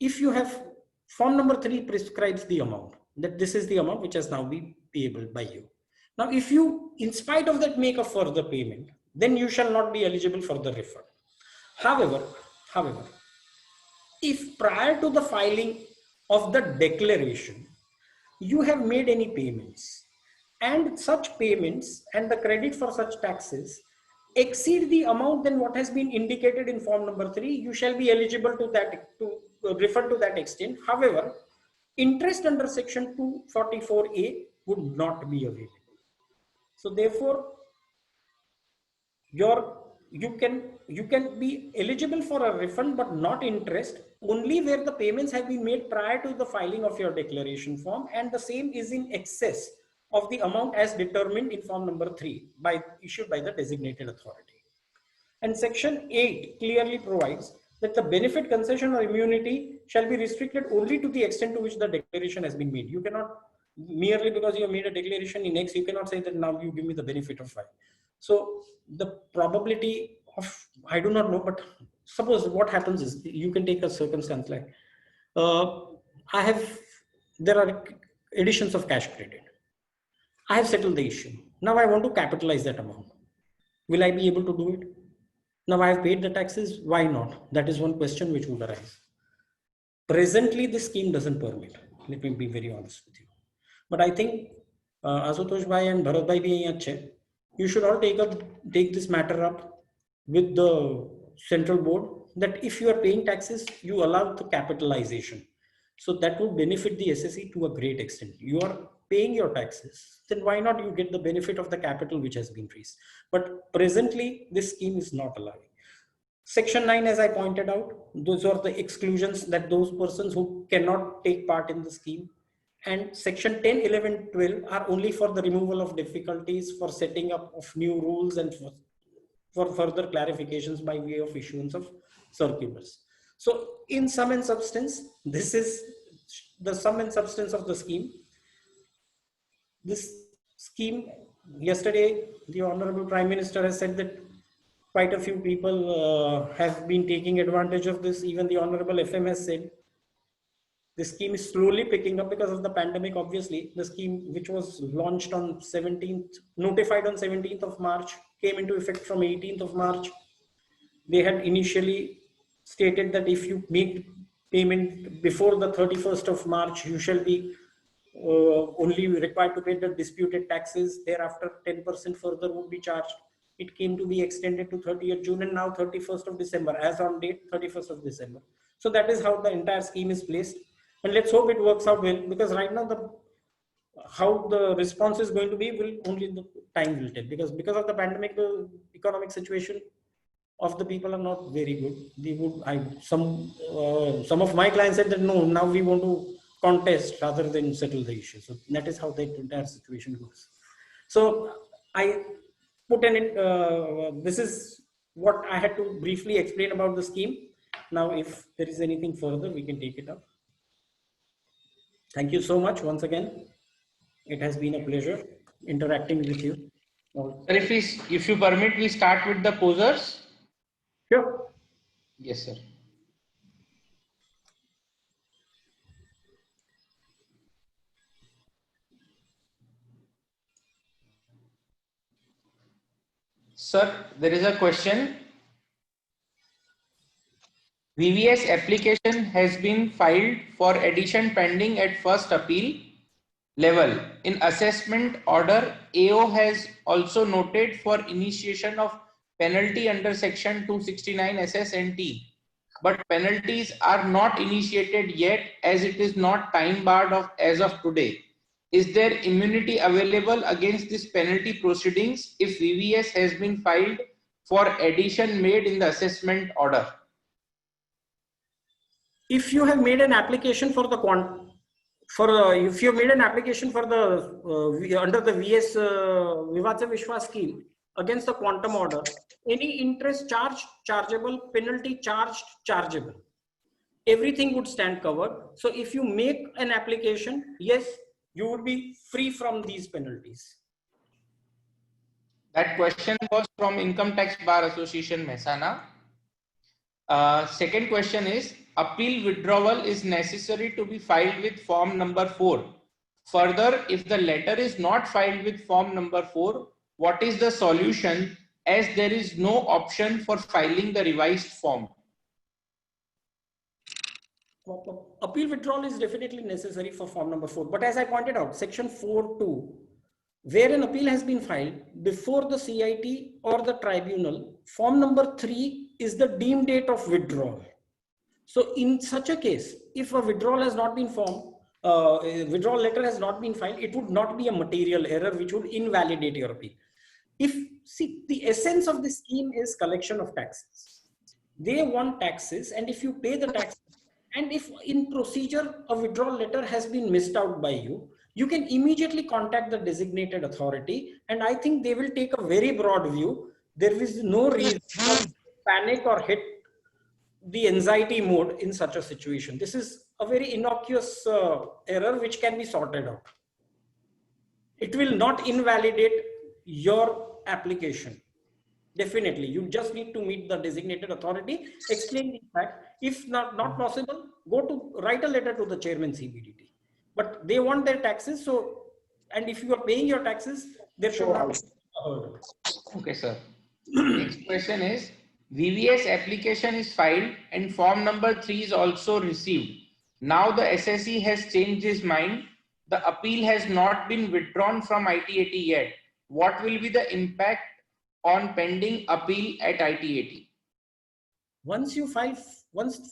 If you have form number 3 prescribes the amount, that this is the amount which has now been payable by you. Now, if you, in spite of that, make a further payment, then you shall not be eligible for the refund. However, if prior to the filing of the declaration, you have made any payments and such payments and the credit for such taxes exceed the amount than what has been indicated in form number 3, you shall be eligible to refund to that extent. However, interest under section 244A would not be available. So therefore, you can be eligible for a refund but not interest only where the payments have been made prior to the filing of your declaration form and the same is in excess of the amount as determined in form number 3 issued by the designated authority. And section 8 clearly provides that the benefit, concession or immunity shall be restricted only to the extent to which the declaration has been made. You cannot, merely because you have made a declaration in X, you cannot say that now you give me the benefit of Y. So the probability of, I do not know, but suppose what happens is you can take a circumstance like, there are additions of cash credit. I have settled the issue. Now I want to capitalize that amount. Will I be able to do it? Now I have paid the taxes. Why not? That is one question which would arise. Presently, this scheme doesn't permit. Let me be very honest with you. But I think Ashutosh Bhai and Bharat Bhai bhi yahi achhe. You should all take this matter up with the central board that if you are paying taxes, you allow the capitalization. So that would benefit the SSE to a great extent. You are paying your taxes, then why not you get the benefit of the capital which has been raised? But presently, this scheme is not allowing. Section 9, as I pointed out, those are the exclusions that those persons who cannot take part in the scheme. And section 10, 11, 12 are only for the removal of difficulties, for setting up of new rules and for further clarifications by way of issuance of circulars. So in sum and substance, this is the sum and substance of the scheme. This scheme, yesterday, the Honorable Prime Minister has said that quite a few people have been taking advantage of this. Even the Honorable FM has said the scheme is slowly picking up because of the pandemic. Obviously, the scheme which was launched on 17th, notified on 17th of March, came into effect from 18th of March. They had initially stated that if you make payment before the 31st of March, you shall be only required to pay the disputed taxes. Thereafter, 10% further would be charged. It came to be extended to 30th June and now 31st of December, as on date 31st of December. So that is how the entire scheme is placed. And let's hope it works out well, because right now how the response is going to be will only the time will tell, because of the pandemic, the economic situation of the people are not very good. Some of my clients said that no, now we want to contest rather than settle the issue. So that is how the entire situation goes. So I put this is what I had to briefly explain about the scheme. Now, if there is anything further, we can take it up. Thank you so much once again. It has been a pleasure interacting with you. If you permit, we start with the posers. Sure. Yes, sir. Sir, there is a question. VVS application has been filed for addition pending at first appeal. level. In assessment order, AO has also noted for initiation of penalty under section 269 SSNT, but penalties are not initiated yet as it is not time barred as of today. Is there immunity available against this penalty proceedings if VVS has been filed for addition made in the assessment order? If you have made an application for the if you have made an application for the under the VS Vivad Se Vishwas scheme against the quantum order, any interest charged chargeable, penalty charged chargeable, everything would stand covered. So if you make an application, yes, you would be free from these penalties. That question was from Income Tax Bar Association, Mehsana. Second question is, appeal withdrawal is necessary to be filed with form number 4. Further, if the letter is not filed with form number 4, what is the solution as there is no option for filing the revised form? Appeal withdrawal is definitely necessary for form number 4. But as I pointed out, section 4.2, where an appeal has been filed before the CIT or the tribunal, form number 3 is the deemed date of withdrawal. So in such a case, if a withdrawal has not been formed, a withdrawal letter has not been filed, it would not be a material error which would invalidate your appeal. See, the essence of this scheme is collection of taxes. They want taxes, and if you pay the taxes, and if in procedure a withdrawal letter has been missed out by you, you can immediately contact the designated authority, and I think they will take a very broad view. There is no reason to panic or hit the anxiety mode in such a situation. This is a very innocuous error which can be sorted out. It will not invalidate your application. Definitely, you just need to meet the designated authority, explain the fact. If not possible, write a letter to the chairman CBDT. But they want their taxes, so, and if you are paying your taxes, there should not be a hurdle. Okay, sir. Next question is, VVS application is filed and form number 3 is also received. Now the SSE has changed his mind. The appeal has not been withdrawn from ITAT yet. What will be the impact on pending appeal at ITAT? Once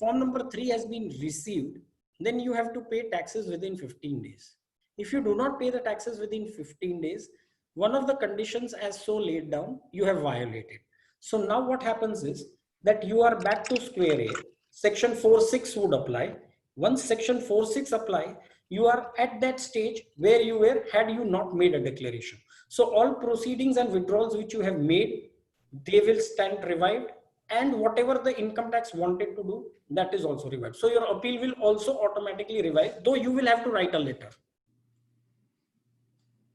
form number 3 has been received, then you have to pay taxes within 15 days. If you do not pay the taxes within 15 days, one of the conditions as so laid down, you have violated. So now what happens is that you are back to square A. Section 4.6 would apply. Once section 4.6 apply, you are at that stage where you were had you not made a declaration. So all proceedings and withdrawals which you have made, they will stand revived, and whatever the income tax wanted to do, that is also revived. So your appeal will also automatically revive, though you will have to write a letter.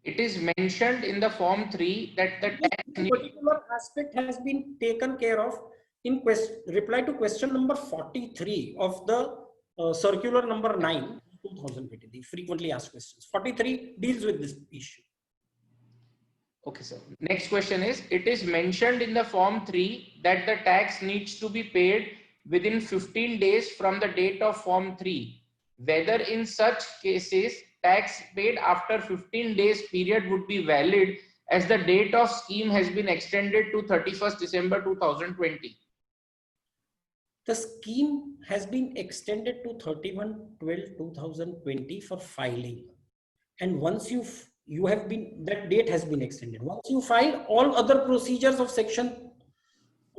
It is mentioned in the form 3 that the tax particular aspect has been taken care of in reply to question number 43 of the circular number 9, 2020, the frequently asked questions. 43 deals with this issue. Okay, sir. Next question is, it is mentioned in the form 3 that the tax needs to be paid within 15 days from the date of form 3. Whether in such cases, tax paid after 15 days period would be valid as the date of scheme has been extended to 31st December 2020. The scheme has been extended to 31/12/2020 for filing. And once that date has been extended. Once you file, all other procedures of section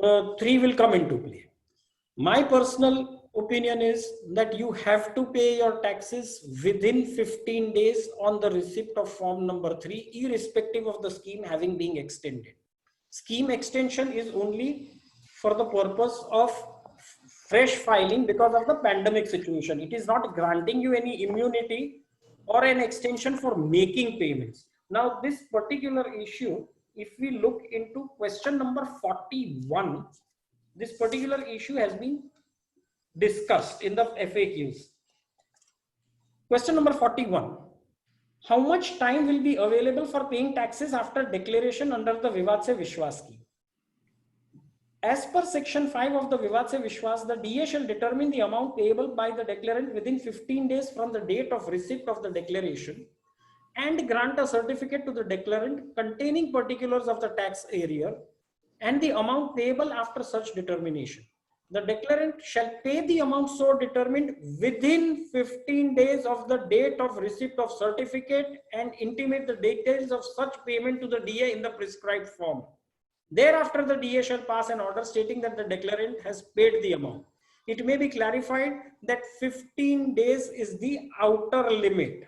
3 will come into play. My personal opinion is that you have to pay your taxes within 15 days on the receipt of form number 3, irrespective of the scheme having been extended. Scheme extension is only for the purpose of fresh filing because of the pandemic situation. It is not granting you any immunity or an extension for making payments. Now, this particular issue, if we look into question number 41, this particular issue has been discussed in the FAQs. Question number 41. How much time will be available for paying taxes after declaration under the Vivad Se Vishwas scheme? As per section 5 of the Vivad Se Vishwas, the DA shall determine the amount payable by the declarant within 15 days from the date of receipt of the declaration and grant a certificate to the declarant containing particulars of the tax area and the amount payable after such determination. The declarant shall pay the amount so determined within 15 days of the date of receipt of certificate and intimate the details of such payment to the DA in the prescribed form. Thereafter, the DA shall pass an order stating that the declarant has paid the amount. It may be clarified that 15 days is the outer limit.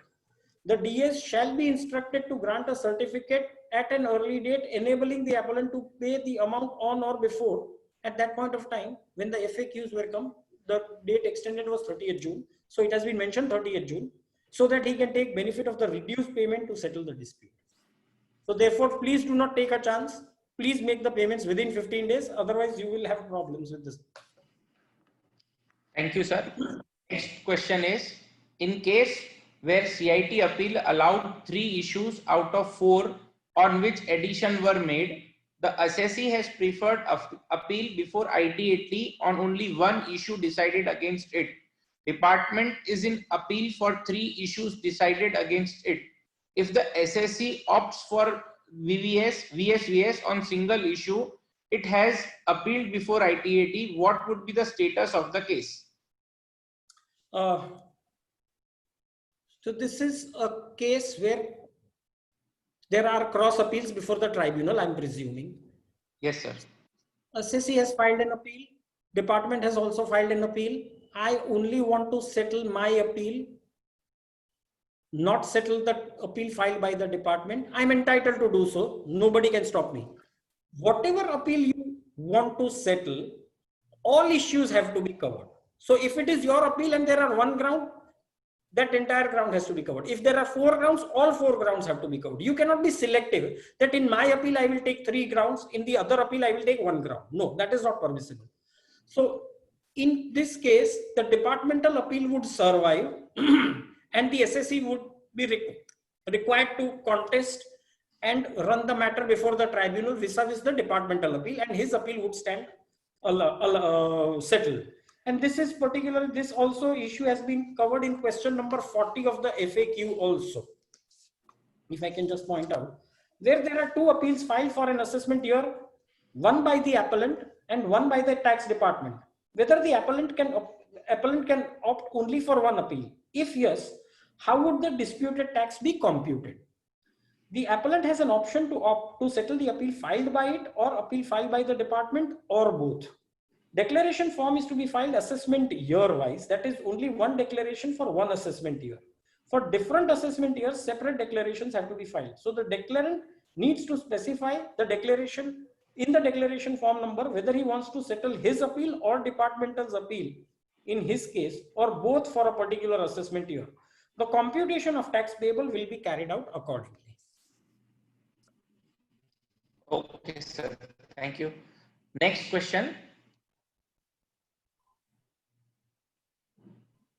The DA shall be instructed to grant a certificate at an early date, enabling the appellant to pay the amount on or before. At that point of time, when the FAQs were come, the date extended was 30th June. So it has been mentioned 30th June, so that he can take benefit of the reduced payment to settle the dispute. So therefore, please do not take a chance. Please make the payments within 15 days. Otherwise, you will have problems with this. Thank you, sir. Next question is, in case where CIT appeal allowed 3 issues out of 4 on which addition were made, the assessee has preferred appeal before ITAT on only 1 issue decided against it. Department is in appeal for 3 issues decided against it. If the assessee opts for VSVS on single issue, it has appealed before ITAT. What would be the status of the case? So this is a case where there are cross appeals before the tribunal, I'm presuming. Yes, sir. Assessee has filed an appeal. Department has also filed an appeal. I only want to settle my appeal, not settle the appeal filed by the department. I'm entitled to do so. Nobody can stop me. Whatever appeal you want to settle, all issues have to be covered. So if it is your appeal and there are 1 ground, that entire ground has to be covered. If there are 4 grounds, all 4 grounds have to be covered. You cannot be selective that in my appeal I will take 3 grounds, in the other appeal I will take 1 ground. No, that is not permissible. So in this case, the departmental appeal would survive and the assessee would be required to contest and run the matter before the tribunal vis-a-vis the departmental appeal, and his appeal would stand settled. And this is particularly, this also issue has been covered in question number 40 of the FAQ also. If I can just point out, where there are 2 appeals filed for an assessment year, one by the appellant and one by the tax department. Whether the appellant can opt only for 1 appeal. If yes, how would the disputed tax be computed? The appellant has an option to opt to settle the appeal filed by it or appeal filed by the department or both. Declaration form is to be filed assessment year wise. That is only 1 declaration for 1 assessment year. For different assessment years, separate declarations have to be filed. So the declarant needs to specify the declaration in the declaration form number, whether he wants to settle his appeal or departmental's appeal in his case, or both for a particular assessment year. The computation of tax payable will be carried out accordingly. Okay, sir. Thank you. Next question.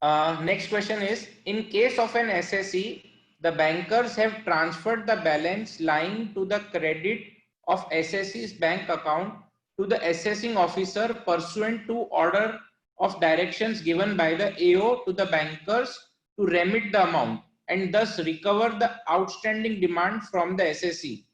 Next question is, in case of an SSE, the bankers have transferred the balance lying to the credit of SSE's bank account to the assessing officer pursuant to order of directions given by the AO to the bankers to remit the amount and thus recover the outstanding demand from the SSE.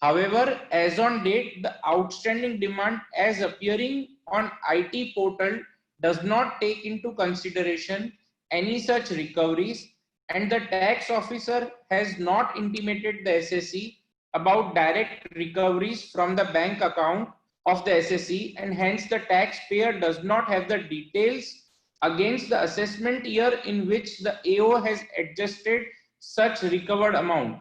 However, as on date, the outstanding demand as appearing on IT portal does not take into consideration any such recoveries, and the tax officer has not intimated the SSE about direct recoveries from the bank account of the SSE, and hence the taxpayer does not have the details against the assessment year in which the AO has adjusted such recovered amount.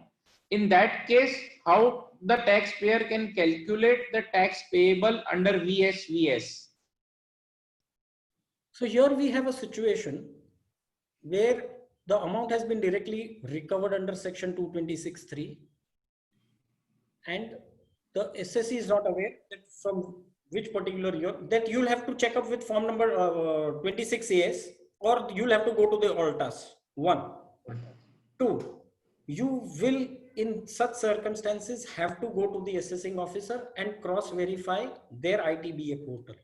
In that case, how the taxpayer can calculate the tax payable under VSVS? So here we have a situation where the amount has been directly recovered under section 226(3), and the SSE is not aware that from which particular year, that you'll have to check up with form number 26AS, or you'll have to go to the ALTAS. 1. 2. You will in such circumstances have to go to the assessing officer and cross verify their ITBA portal.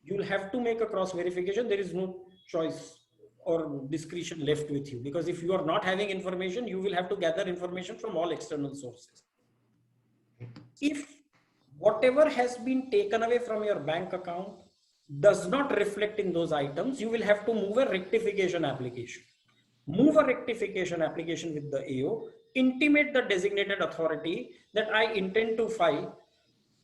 You'll have to make a cross verification. There is no choice or discretion left with you, because if you are not having information, you will have to gather information from all external sources. If whatever has been taken away from your bank account does not reflect in those items, you will have to move a rectification application. Move a rectification application with the AO, intimate the designated authority that I intend to file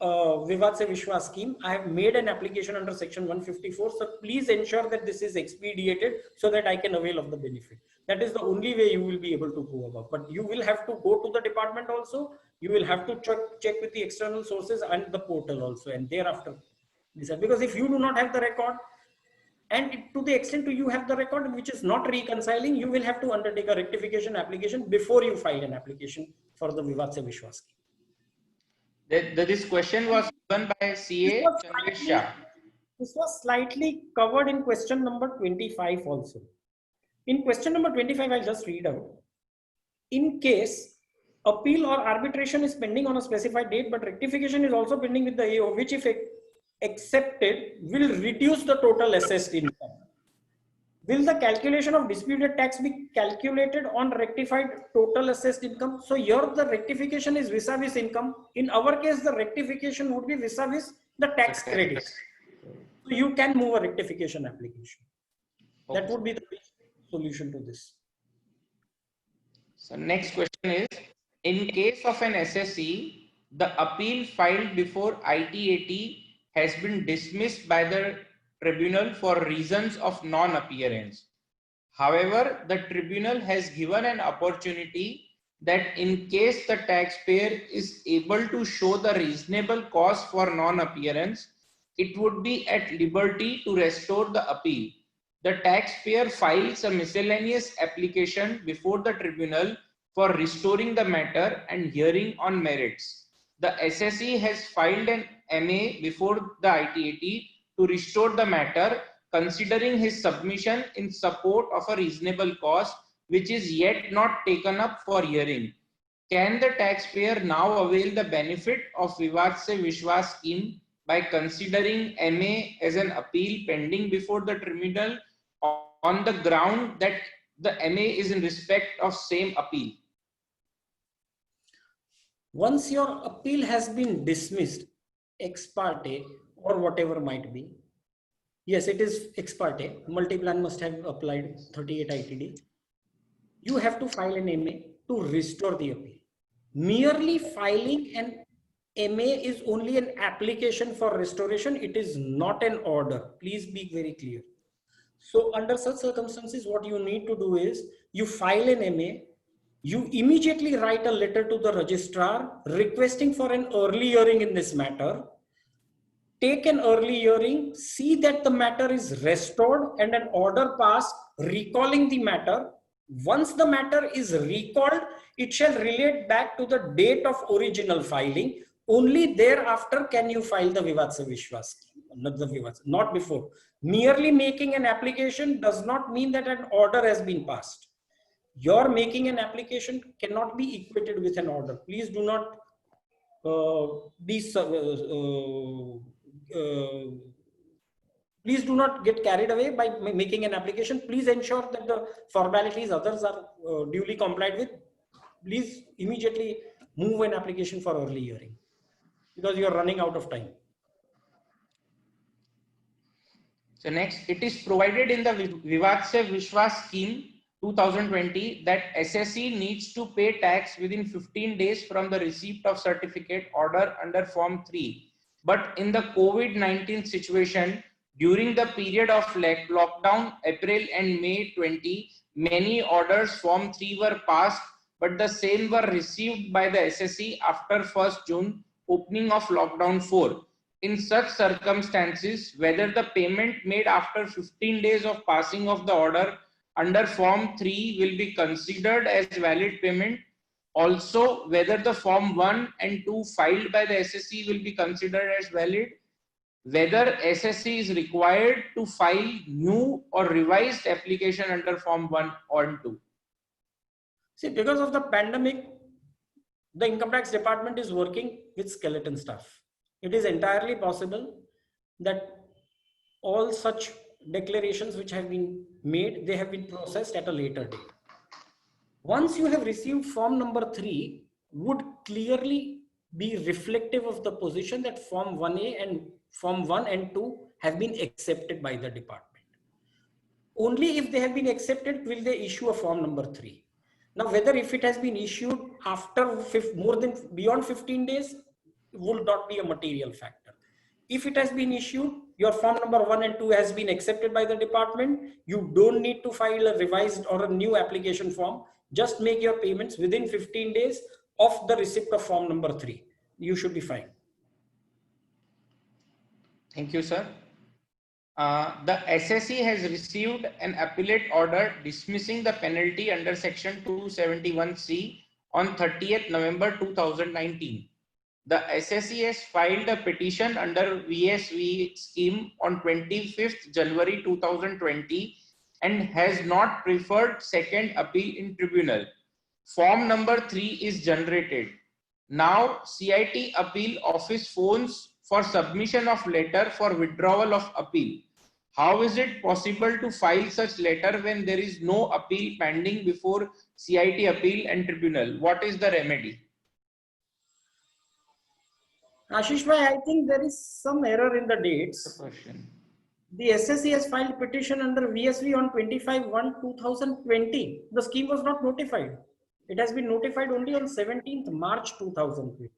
Vivad Se Vishwas scheme. I have made an application under section 154. So please ensure that this is expedited so that I can avail of the benefit. That is the only way you will be able to go about. But you will have to go to the department also. You will have to check with the external sources and the portal also. And thereafter, because if you do not have the record, and to the extent you have the record which is not reconciling, you will have to undertake a rectification application before you file an application for the Vivad Se Vishwas scheme. This question was given by CA Chandresh Shah. This was slightly covered in question number 25 also. In question number 25, I'll just read out. In case appeal or arbitration is pending on a specified date, but rectification is also pending with the AO, which if accepted will reduce the total assessed income. Will the calculation of disputed tax be calculated on rectified total assessed income? So here the rectification is vis-a-vis income. In our case, the rectification would be vis-a-vis the tax credit. So you can move a rectification application. Okay. That would be the solution to this. So next question is, in case of an SSE, the appeal filed before ITAT has been dismissed by the tribunal for reasons of non-appearance. However, the tribunal has given an opportunity that in case the taxpayer is able to show the reasonable cause for non-appearance, it would be at liberty to restore the appeal. The taxpayer files a miscellaneous application before the tribunal for restoring the matter and hearing on merits. The SSE has filed an MA before the ITAT to restore the matter, considering his submission in support of a reasonable cause, which is yet not taken up for hearing. Can the taxpayer now avail the benefit of Vivad Se Vishwas scheme by considering MA as an appeal pending before the tribunal on the ground that the MA is in respect of same appeal? Once your appeal has been dismissed ex parte or whatever might be, yes, it is ex parte, multi-plan must have applied 38 ITD. You have to file an MA to restore the appeal. Merely filing an MA is only an application for restoration. It is not an order. Please be very clear. So under such circumstances, what you need to do is you file an MA, you immediately write a letter to the registrar requesting for an early hearing in this matter. Take an early hearing, see that the matter is restored and an order passed recalling the matter. Once the matter is recalled, it shall relate back to the date of original filing. Only thereafter can you file the Vivad Se Vishwas, not before. Merely making an application does not mean that an order has been passed. Your making an application cannot be equated with an order. Please do not please do not get carried away by making an application. Please ensure that the formalities others are duly complied with. Please immediately move an application for early hearing because you are running out of time. So next, it is provided in the Vivad Se Vishwas scheme 2020 that SSE needs to pay tax within 15 days from the receipt of certificate order under Form 3. But in the COVID-19 situation, during the period of lockdown, April and May 20, many orders Form 3 were passed, but the same were received by the SSE after 1st June, opening of lockdown 4. In such circumstances, whether the payment made after 15 days of passing of the order under Form 3 will be considered as valid payment. Also, whether the Form 1 and 2 filed by the SSE will be considered as valid. Whether SSE is required to file new or revised application under Form 1 or 2. See, because of the pandemic, the Income Tax Department is working with skeleton staff. It is entirely possible that all such declarations which have been made, they have been processed at a later date. Once you have received form number 3, would clearly be reflective of the position that form 1A and form 1 and 2 have been accepted by the department. Only if they have been accepted will they issue a form number 3. Now, whether if it has been issued after beyond 15 days will not be a material factor. If it has been issued, your form number 1 and 2 has been accepted by the department, you don't need to file a revised or a new application form. Just make your payments within 15 days of the receipt of form number 3. You should be fine. Thank you, sir. The SSE has received an appellate order dismissing the penalty under section 271C on 30th November 2019. The SSE has filed a petition under VSV scheme on 25th January 2020 and has not preferred second appeal in tribunal. Form number 3 is generated. Now CIT appeal office phones for submission of letter for withdrawal of appeal. How is it possible to file such letter when there is no appeal pending before CIT appeal and tribunal? What is the remedy? Ashish bhai, I think there is some error in the dates. The SSE has filed petition under VSV on 25/1/2020. The scheme was not notified. It has been notified only on 17th March 2020.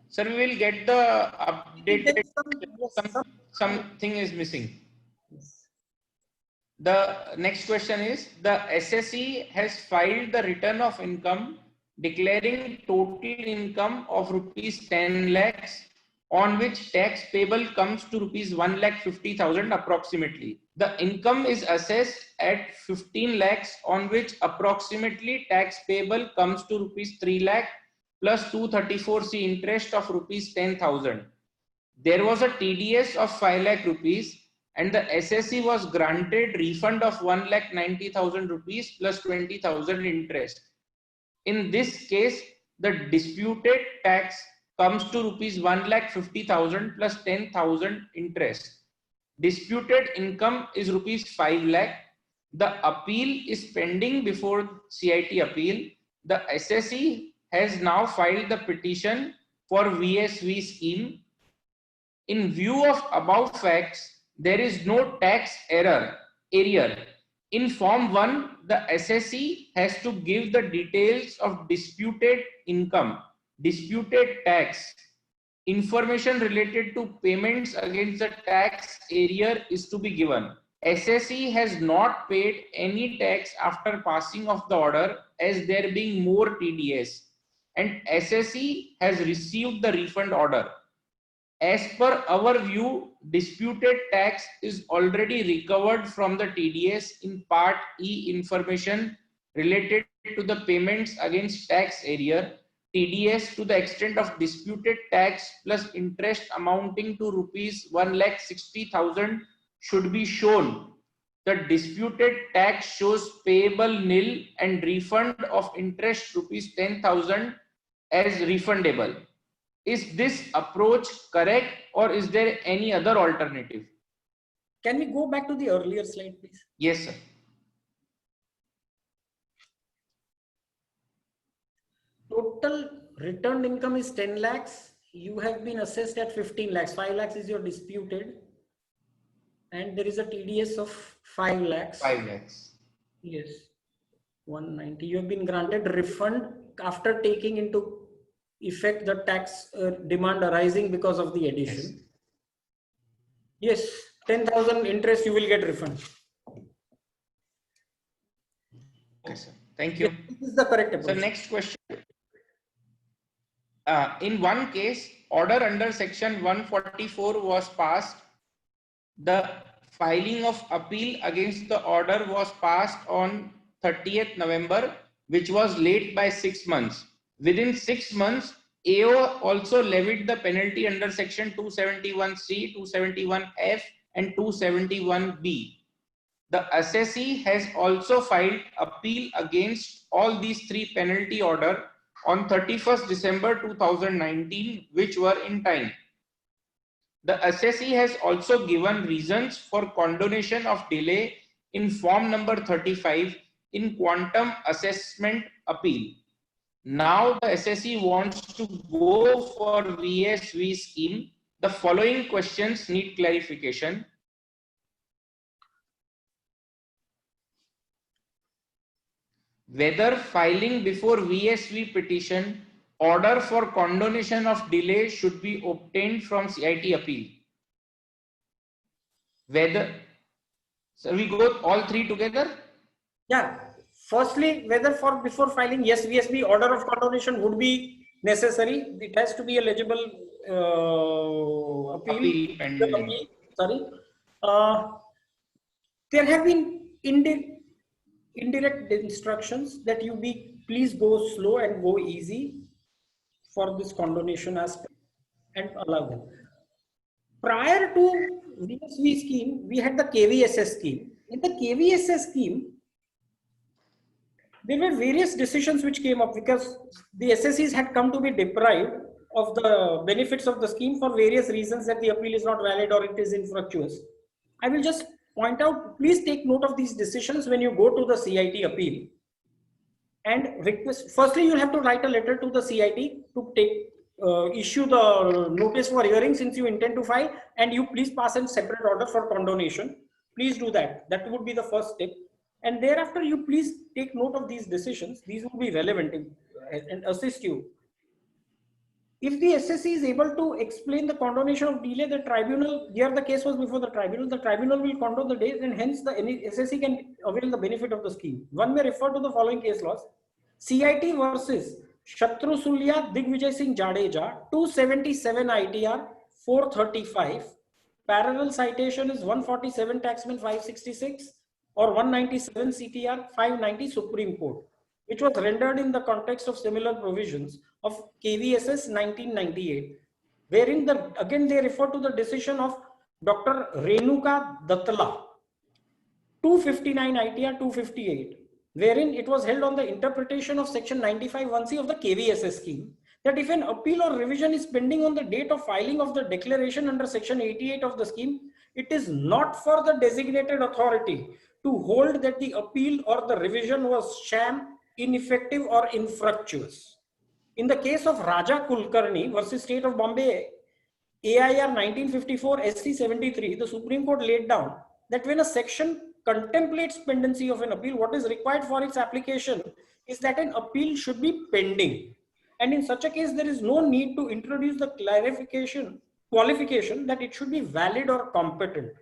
Sir, we will get the updated. Something is missing. The next question is, the SSE has filed the return of income declaring total income of rupees 10 lakhs on which tax payable comes to rupees 1,50,000 approximately. The income is assessed at 15 lakhs on which approximately tax payable comes to rupees 3 lakh plus 234C interest of rupees 10,000. There was a TDS of 5 lakh rupees and the SSE was granted refund of 1,90,000 rupees plus 20,000 interest. In this case, the disputed tax comes to rupees 1,50,000 plus 10,000 interest. Disputed income is rupees 5 lakh. The appeal is pending before CIT appeal. The SSE has now filed the petition for VSV scheme. In view of above facts, there is no tax error. In form 1, the SSE has to give the details of disputed income, disputed tax. Information related to payments against the tax area is to be given. SSE has not paid any tax after passing of the order as there being more TDS, and SSE has received the refund order. As per our view, disputed tax is already recovered from the TDS in Part E information related to the payments against tax area. TDS to the extent of disputed tax plus interest amounting to rupees 1,60,000 should be shown. The disputed tax shows payable nil and refund of interest rupees 10,000 as refundable. Is this approach correct or is there any other alternative? Can we go back to the earlier slide, please? Yes, sir. Total returned income is 10 lakhs. You have been assessed at 15 lakhs. 5 lakhs is your disputed. And there is a TDS of 5 lakhs. 5 lakhs. Yes. 190. You have been granted refund after taking into effect the tax demand arising because of the addition. Yes. 10,000 interest you will get refund. Okay, sir. Thank you. Yes, this is the correct approach. So next question. In one case, order under section 144 was passed. The filing of appeal against the order was passed on 30th November, which was late by 6 months. Within 6 months, AO also levied the penalty under section 271C, 271F and 271B. The assessee has also filed appeal against all these 3 penalty order on 31st December 2019, which were in time. The assessee has also given reasons for condonation of delay in form number 35 in quantum assessment appeal. Now the assessee wants to go for VSV scheme. The following questions need clarification. Whether filing before VSV petition, order for condonation of delay should be obtained from CIT appeal. Whether, so we go all three together? Yeah. Firstly, whether for before filing, yes, VSB order of condonation would be necessary. It has to be a legible appeal. Appeal pending. Sorry. There have been indirect instructions that you please go slow and go easy for this condonation aspect and allow them. Prior to VSV scheme, we had the KVSS scheme. In the KVSS scheme, there were various decisions which came up because the SSEs had come to be deprived of the benefits of the scheme for various reasons, that the appeal is not valid or it is infructuous. I will just point out, please take note of these decisions when you go to the CIT appeal and request. Firstly, you have to write a letter to the CIT to issue the notice for hearing since you intend to file, and you please pass a separate order for condonation. Please do that. That would be the first step. And thereafter, you please take note of these decisions. These will be relevant and assist you. If the SSE is able to explain the condonation of delay, the tribunal, here the case was before the tribunal will condone the days, and hence the SSE can avail the benefit of the scheme. One may refer to the following case laws. CIT versus Shatru Sulya Digvijay Singh Jadeja, 277 ITR 435. Parallel citation is 147 Taxman 566 or 197 CTR 590 Supreme Court, which was rendered in the context of similar provisions of KVSS 1998, wherein again they refer to the decision of Dr. Renuka Dattala, 259 ITR 258, wherein it was held on the interpretation of section 95(1)(c) of the KVSS scheme, that if an appeal or revision is pending on the date of filing of the declaration under section 88 of the scheme, it is not for the designated authority to hold that the appeal or the revision was sham, ineffective or infructuous. In the case of Raja Kulkarni versus State of Bombay, AIR 1954 SC 73, the Supreme Court laid down that when a section contemplates pendency of an appeal, what is required for its application is that an appeal should be pending. And in such a case, there is no need to introduce the qualification that it should be valid or competent.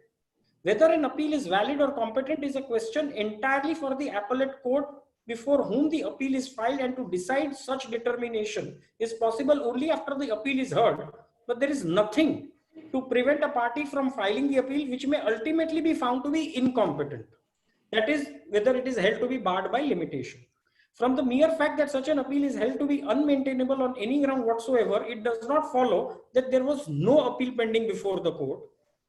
Whether an appeal is valid or competent is a question entirely for the appellate court before whom the appeal is filed, and to decide such determination is possible only after the appeal is heard. But there is nothing to prevent a party from filing the appeal which may ultimately be found to be incompetent. That is, whether it is held to be barred by limitation. From the mere fact that such an appeal is held to be unmaintainable on any ground whatsoever, it does not follow that there was no appeal pending before the court.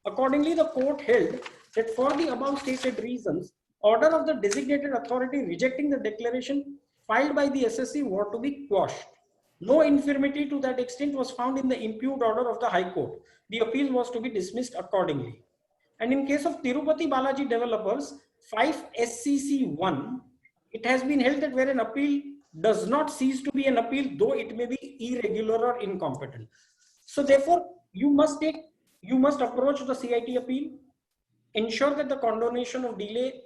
Accordingly, the court held that for the above stated reasons, order of the designated authority rejecting the declaration filed by the SSE were to be quashed. No infirmity to that extent was found in the impugned order of the High Court. The appeal was to be dismissed accordingly. And in case of Tirupati Balaji Developers 5 SCC 1, it has been held that where an appeal does not cease to be an appeal, though it may be irregular or incompetent. So therefore, you must approach the CIT appeal, ensure that the condonation of delay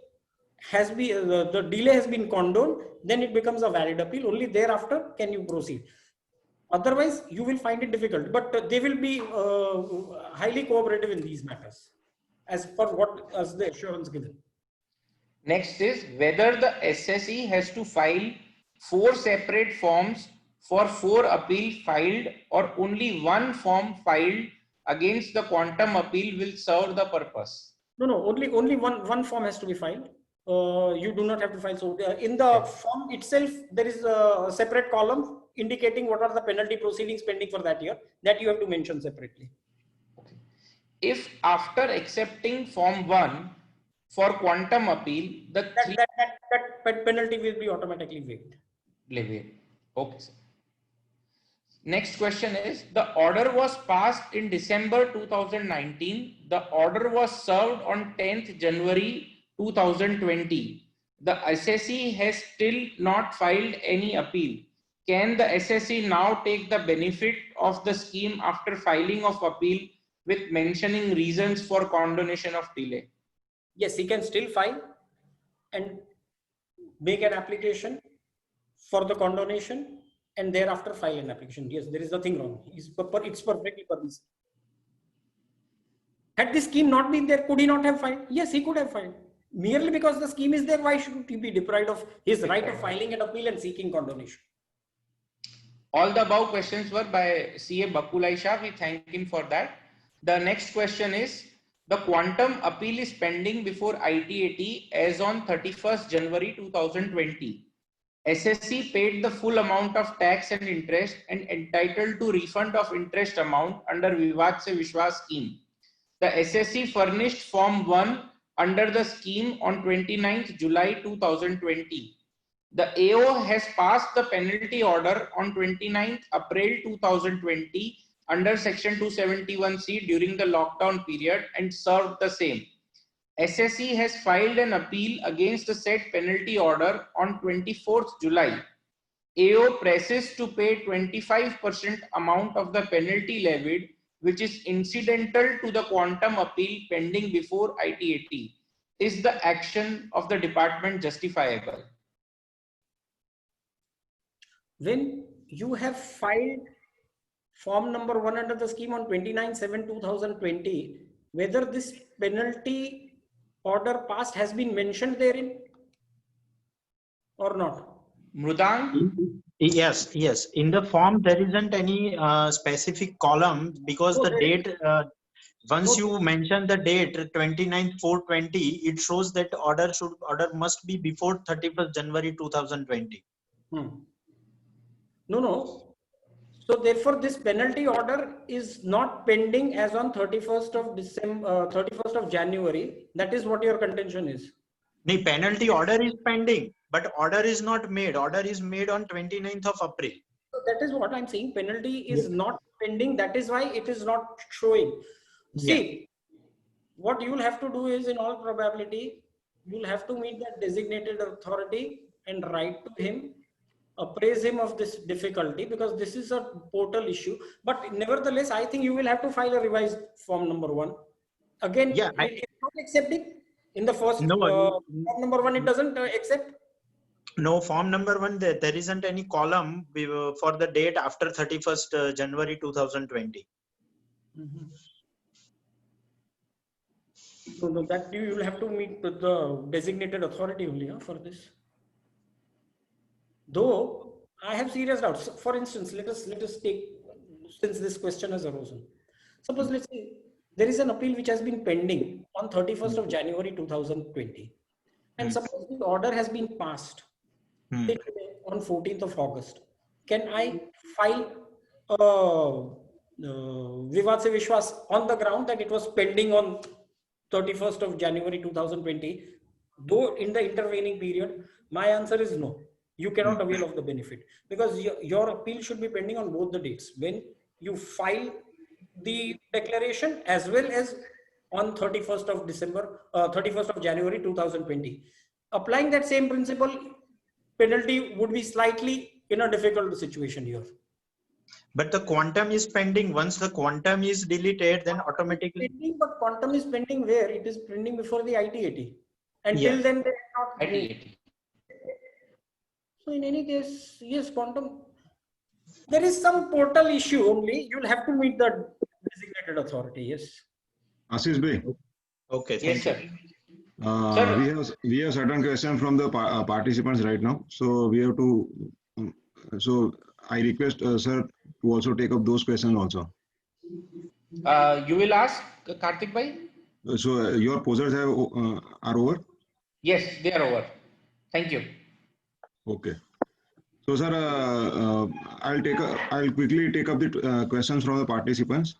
has been, the delay has been condoned, then it becomes a valid appeal. Only thereafter can you proceed. Otherwise, you will find it difficult, but they will be highly cooperative in these matters as the assurance given. Next is whether the SSE has to file 4 separate forms for 4 appeal filed, or only one form filed against the quantum appeal will serve the purpose. No, only one form has to be filed. You do not have to file. So in the form itself, there is a separate column indicating what are the penalty proceedings pending for that year, that you have to mention separately. Okay. If after accepting form 1 for quantum appeal, that penalty will be automatically waived. Okay, sir. Next question is, the order was passed in December 2019. The order was served on 10th January 2020. The SSE has still not filed any appeal. Can the SSE now take the benefit of the scheme after filing of appeal with mentioning reasons for condonation of delay? Yes, he can still file and make an application for the condonation and thereafter file an application. Yes, there is nothing wrong. It's perfectly permissible. Had the scheme not been there, could he not have filed? Yes, he could have filed. Merely because the scheme is there, why should he be deprived of his right of filing an appeal and seeking condonation? All the above questions were by CA Bakulai Shah. We thank him for that. The next question is, the quantum appeal is pending before ITAT as on 31st January 2020. SSE paid the full amount of tax and interest and entitled to refund of interest amount under Vivad Se Vishwas scheme. The SSE furnished Form 1 under the scheme on 29th July 2020. The AO has passed the penalty order on 29th April 2020 under Section 271C during the lockdown period and served the same. SSE has filed an appeal against the said penalty order on 24th July. AO presses to pay 25% amount of the penalty levied, which is incidental to the quantum appeal pending before ITAT. Is the action of the department justifiable? When you have filed form number 1 under the scheme on 29/7/2020, whether this penalty order passed has been mentioned therein or not? Mrudang? Yes. In the form, there isn't any specific column because the date, once you mention the date 29/4/20, it shows that order must be before 31st January 2020. No. So therefore, this penalty order is not pending as on 31st of January. That is what your contention is. The penalty order is pending, but order is not made. Order is made on 29th of April. So that is what I'm saying. Penalty is not pending. That is why it is not showing. See, what you will have to do is, in all probability, you will have to meet that designated authority and write to him, appraise him of this difficulty, because this is a portal issue. But nevertheless, I think you will have to file a revised form number 1. Again, it's not accepting in the first form number 1. It doesn't accept. No, form number 1, there isn't any column for the date after 31st January 2020. So that you will have to meet with the designated authority only for this. Though I have serious doubts. For instance, let us take, since this question has arisen. Suppose, let's say there is an appeal which has been pending on 31st of January 2020, and suppose the order has been passed on 14th of August. Can I file Vivad Se Vishwas on the ground that it was pending on 31st of January 2020, though in the intervening period? My answer is no. You cannot avail of the benefit, because your appeal should be pending on both the dates, when you file the declaration as well as on 31st of January 2020. Applying that same principle, penalty would be slightly in a difficult situation here. But the quantum is pending. Once the quantum is deleted, then automatically. But quantum is pending where? It is pending before the ITAT. Until then, they are not. ITAT. So in any case, yes, quantum. There is some portal issue only. You'll have to meet the designated authority. Yes. Ashish bhai. Okay. Yes, sir. We have certain questions from the participants right now. So we have to. So I request sir to also take up those questions also. You will ask, Karthik bhai? So your posers are over? Yes, they are over. Thank you. Okay. So sir, I'll quickly take up the questions from the participants.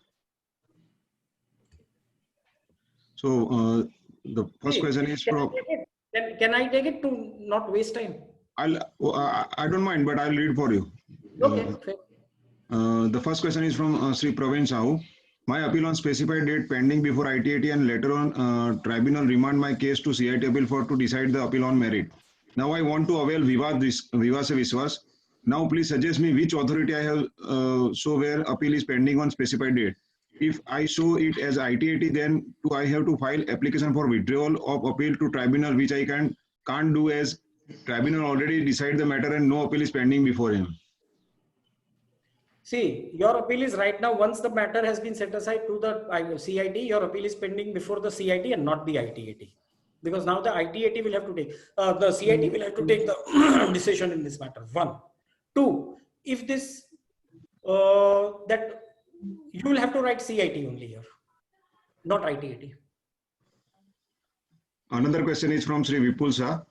So the first question is from. Can I take it to not waste time? I don't mind, but I'll read for you. Okay. The first question is from Sri Praveen Sahu. My appeal on specified date pending before ITAT and later on tribunal remand my case to CIT appeal for to decide the appeal on merit. Now I want to avail Vivad se Viswas. Now please suggest me which authority I have show where appeal is pending on specified date. If I show it as ITAT, then do I have to file application for withdrawal of appeal to tribunal, which I can't do as tribunal already decide the matter and no appeal is pending before him. See, your appeal is right now, once the matter has been set aside to the CIT, your appeal is pending before the CIT and not the ITAT. Because now the ITAT will have to take, the CIT will have to take the decision in this matter. 1. 2, if this, that you will have to write CIT only here, not ITAT. Another question is from Sri Vipul Shah.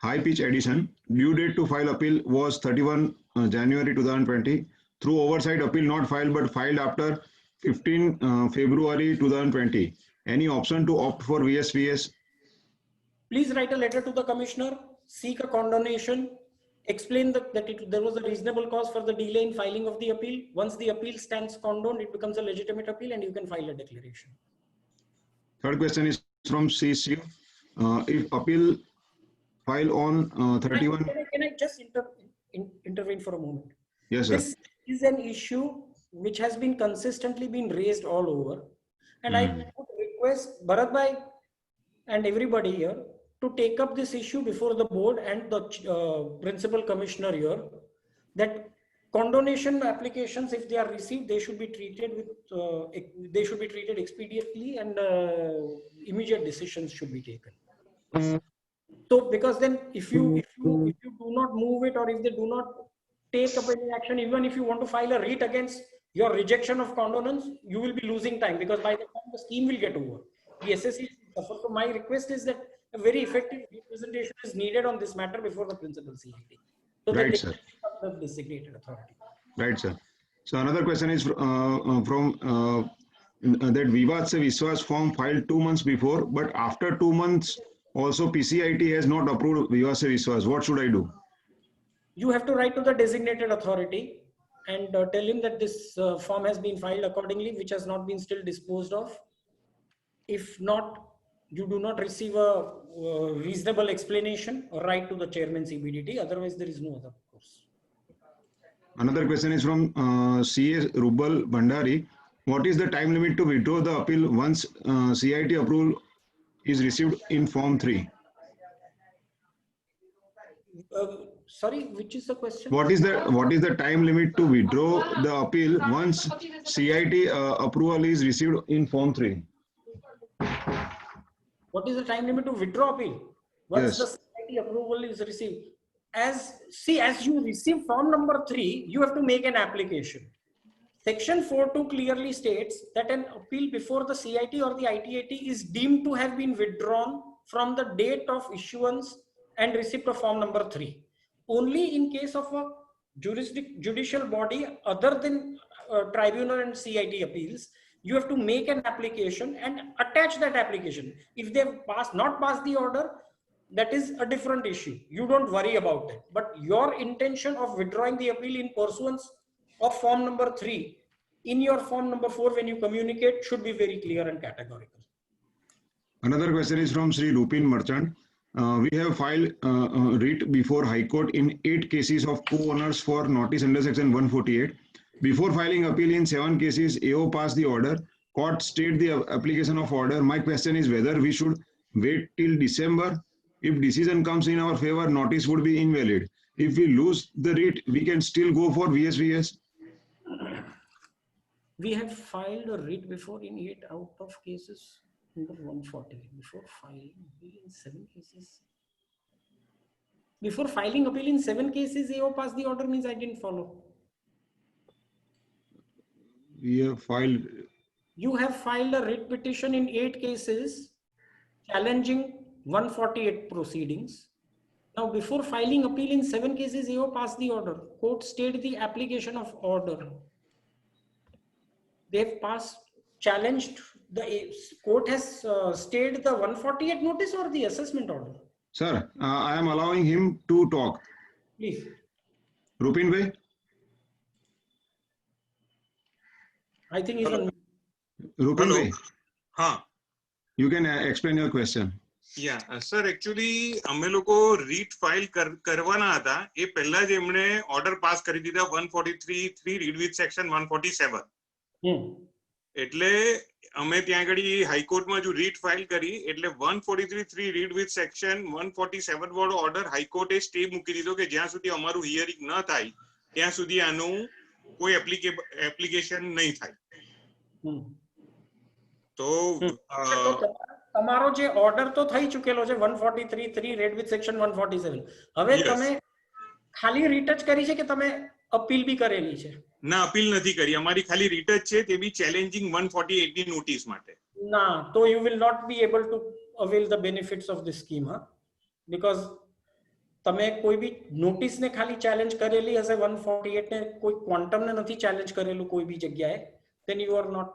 High pitch addition. Due date to file appeal was 31 January 2020. Through oversight, appeal not filed but filed after 15 February 2020. Any option to opt for VSVS? Please write a letter to the commissioner, seek a condonation, explain that there was a reasonable cause for the delay in filing of the appeal. Once the appeal stands condoned, it becomes a legitimate appeal and you can file a declaration. Third question is from CCU. If appeal file on 31. Can I just intervene for a moment? Yes, sir. This is an issue which has been consistently been raised all over. And I would request Bharat Bhai and everybody here to take up this issue before the board and the principal commissioner here, that condonation applications, if they are received, they should be treated with, they should be treated expediently and immediate decisions should be taken. So, because then if you do not move it, or if they do not take up any action, even if you want to file a writ against your rejection of condonance, you will be losing time, because by the time the scheme will get over, the SSC will suffer. So my request is that a very effective representation is needed on this matter before the principal CIT. So right, that sir. The designated authority. Right, sir. So another question is from that Vivad se Viswas form filed 2 months before, but after 2 months also PCIT has not approved Vivad se Viswas. What should I do? You have to write to the designated authority and tell him that this form has been filed accordingly, which has not been still disposed of. If not, you do not receive a reasonable explanation, or write to the chairman CBDT. Otherwise, there is no other course. Another question is from CA Rubal Bhandari. What is the time limit to withdraw the appeal once CIT approval is received in Form 3? Sorry, which is the question? What is the time limit to withdraw the appeal once CIT approval is received in Form 3? What is the time limit to withdraw appeal? Once Yes. the CIT approval is received. As you receive form number 3, you have to make an application. Section 4.2 clearly states that an appeal before the CIT or the ITAT is deemed to have been withdrawn from the date of issuance and receipt of form number 3. Only in case of a judicial body other than tribunal and CIT appeals, you have to make an application and attach that application. If they have not passed the order, that is a different issue. You don't worry about it. But your intention of withdrawing the appeal in pursuance of form number 3 in your form number 4 when you communicate should be very clear and categorical. Another question is from Sri Rupin Merchant. We have filed writ before High Court in 8 cases of co-owners for notice under section 148. Before filing appeal in 7 cases, AO passed the order. Court stayed the application of order. My question is whether we should wait till December. If decision comes in our favor, notice would be invalid. If we lose the writ, we can still go for VSVS. We have filed a writ before in 8 out of cases under 140. Before filing appeal in 7 cases. Before filing appeal in 7 cases, AO passed the order means I didn't follow. We have filed. You have filed a writ petition in 8 cases challenging 148 proceedings. Now, before filing appeal in 7 cases, AO passed the order. Court stayed the application of order. They've challenged, the court has stayed the 148 notice or the assessment order? Sir, I am allowing him to talk. Please. Rupin Bhai? I think he's on. Rupin Hello. bhai, हाँ you can explain your question. Yeah sir actually અમે લોકો રીટ file કરવાના હતા એ પહેલા જ એમણે order pass કરી દીધા 143(3) રીડ વિથ સેક્શન 147 એટલે અમે ત્યાં આગળ હાઈકોર્ટમાં જો રીટ ફાઇલ કરી એટલે 143(3) રીડ વિથ સેક્શન 147 વાળો ઓર્ડર હાઈકોર્ટે સ્ટે મૂકી દીધો કે જ્યાં સુધી અમારું હિયરિંગ ન થાય ત્યાં સુધી આનું કોઈ એપ્લિકેશન નહીં થાય. તો તમારો જે ઓર્ડર તો થઈ ચૂકેલો છે 143(3) રેડ વિથ સેક્શન 147. હવે તમે ખાલી રીટ જ કરી છે કે તમે અપીલ બી કરેલી છે? ના, અપીલ નથી કરી, અમારી ખાલી રીટ જ છે, તે બી ચેલેન્જિંગ 148 ની નોટિસ માટે. ના, તો you will not be able to avail the benefits of this scheme, because તમે કોઈ બી નોટિસ ને ખાલી ચેલેન્જ કરેલી હશે 148 ને, કોઈ ક્વોન્ટમ ને નથી ચેલેન્જ કરેલું કોઈ બી જગ્યાએ, then you are not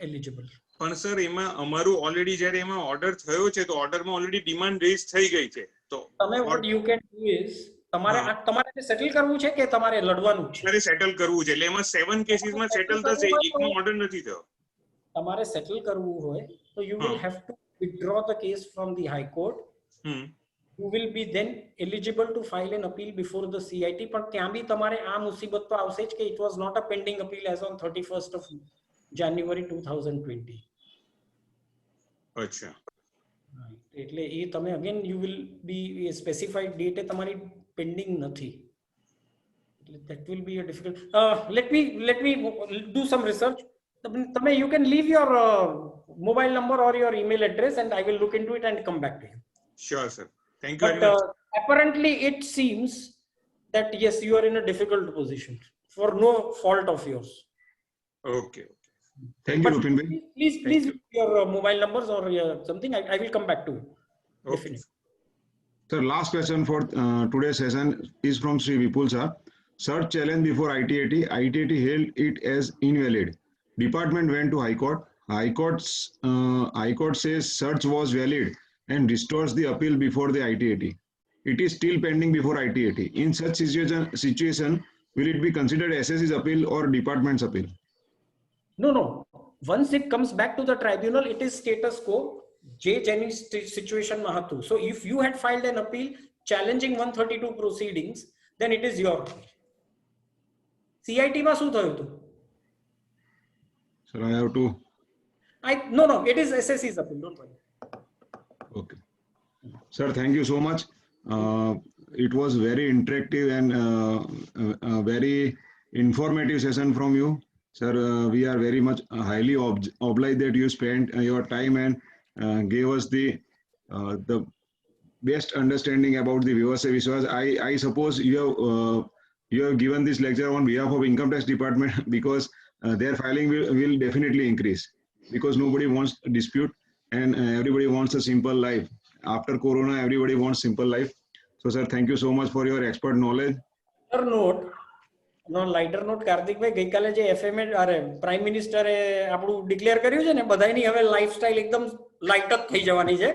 eligible. પણ સર એમાં અમારું ઓલરેડી જ્યારે એમાં ઓર્ડર થયો છે તો ઓર્ડરમાં ઓલરેડી ડિમાન્ડ રેઝ થઈ ગઈ છે. તો તમે what you can do is તમારે સેટલ કરવું છે કે તમારે લડવાનું છે? તમારે સેટલ કરવું છે એટલે એમાં 7 કેસીસમાં સેટલ થશે, એકમાં ઓર્ડર નથી થયો. તમારે સેટલ કરવું હોય તો you will have to withdraw the case from the high court. You will be then eligible to file an appeal before the CIT. પણ ત્યાં બી તમારે આ મુસીબત તો આવશે જ કે it was not a pending appeal as on 31st of January 2020. અચ્છા, એટલે એ તમે again you will be specified date એ તમારી pending નથી. That will be a difficult. Let me do some research. તમે you can leave your mobile number or your email address and I will look into it and come back to you. Sure sir, thank you But very much. apparently it seems that yes, you are in a difficult position for no fault of yours. Okay. Thank you, Rupin bhai. Please leave your mobile numbers or something. I will come back to you. Okay. Definitely. Sir, last question for today's session is from Sri Vipul sir. Search challenge before ITAT. ITAT held it as invalid. Department went to High Court. High Court says search was valid and restores the appeal before the ITAT. It is still pending before ITAT. In such situation, will it be considered SSC's appeal or department's appeal? No. Once it comes back to the tribunal, it is status quo. Any situation mahatu. So if you had filed an appeal challenging 132 proceedings, then it is your appeal. CIT ma શું થયું હતું? Sir, I have to. No. It is SSC's appeal. Don't worry. Okay. Sir, thank you so much. It was very interactive and a very informative session from you. Sir, we are very much highly obliged that you spent your time and gave us the best understanding about the Viva Se Vishwas. I suppose you have given this lecture on behalf of Income Tax Department because their filing will definitely increase because nobody wants a dispute and everybody wants a simple life. After Corona, everybody wants simple life. So, sir, thank you so much for your expert knowledge. Lighter note કાર્તિકભાઈ, ગઈકાલે જે એફએમએ અરે prime મિનિસ્ટરે આપણું declare કર્યું છે ને, બધાની હવે લાઈફસ્ટાઈલ એકદમ લાઇટ અપ થઈ જવાની છે.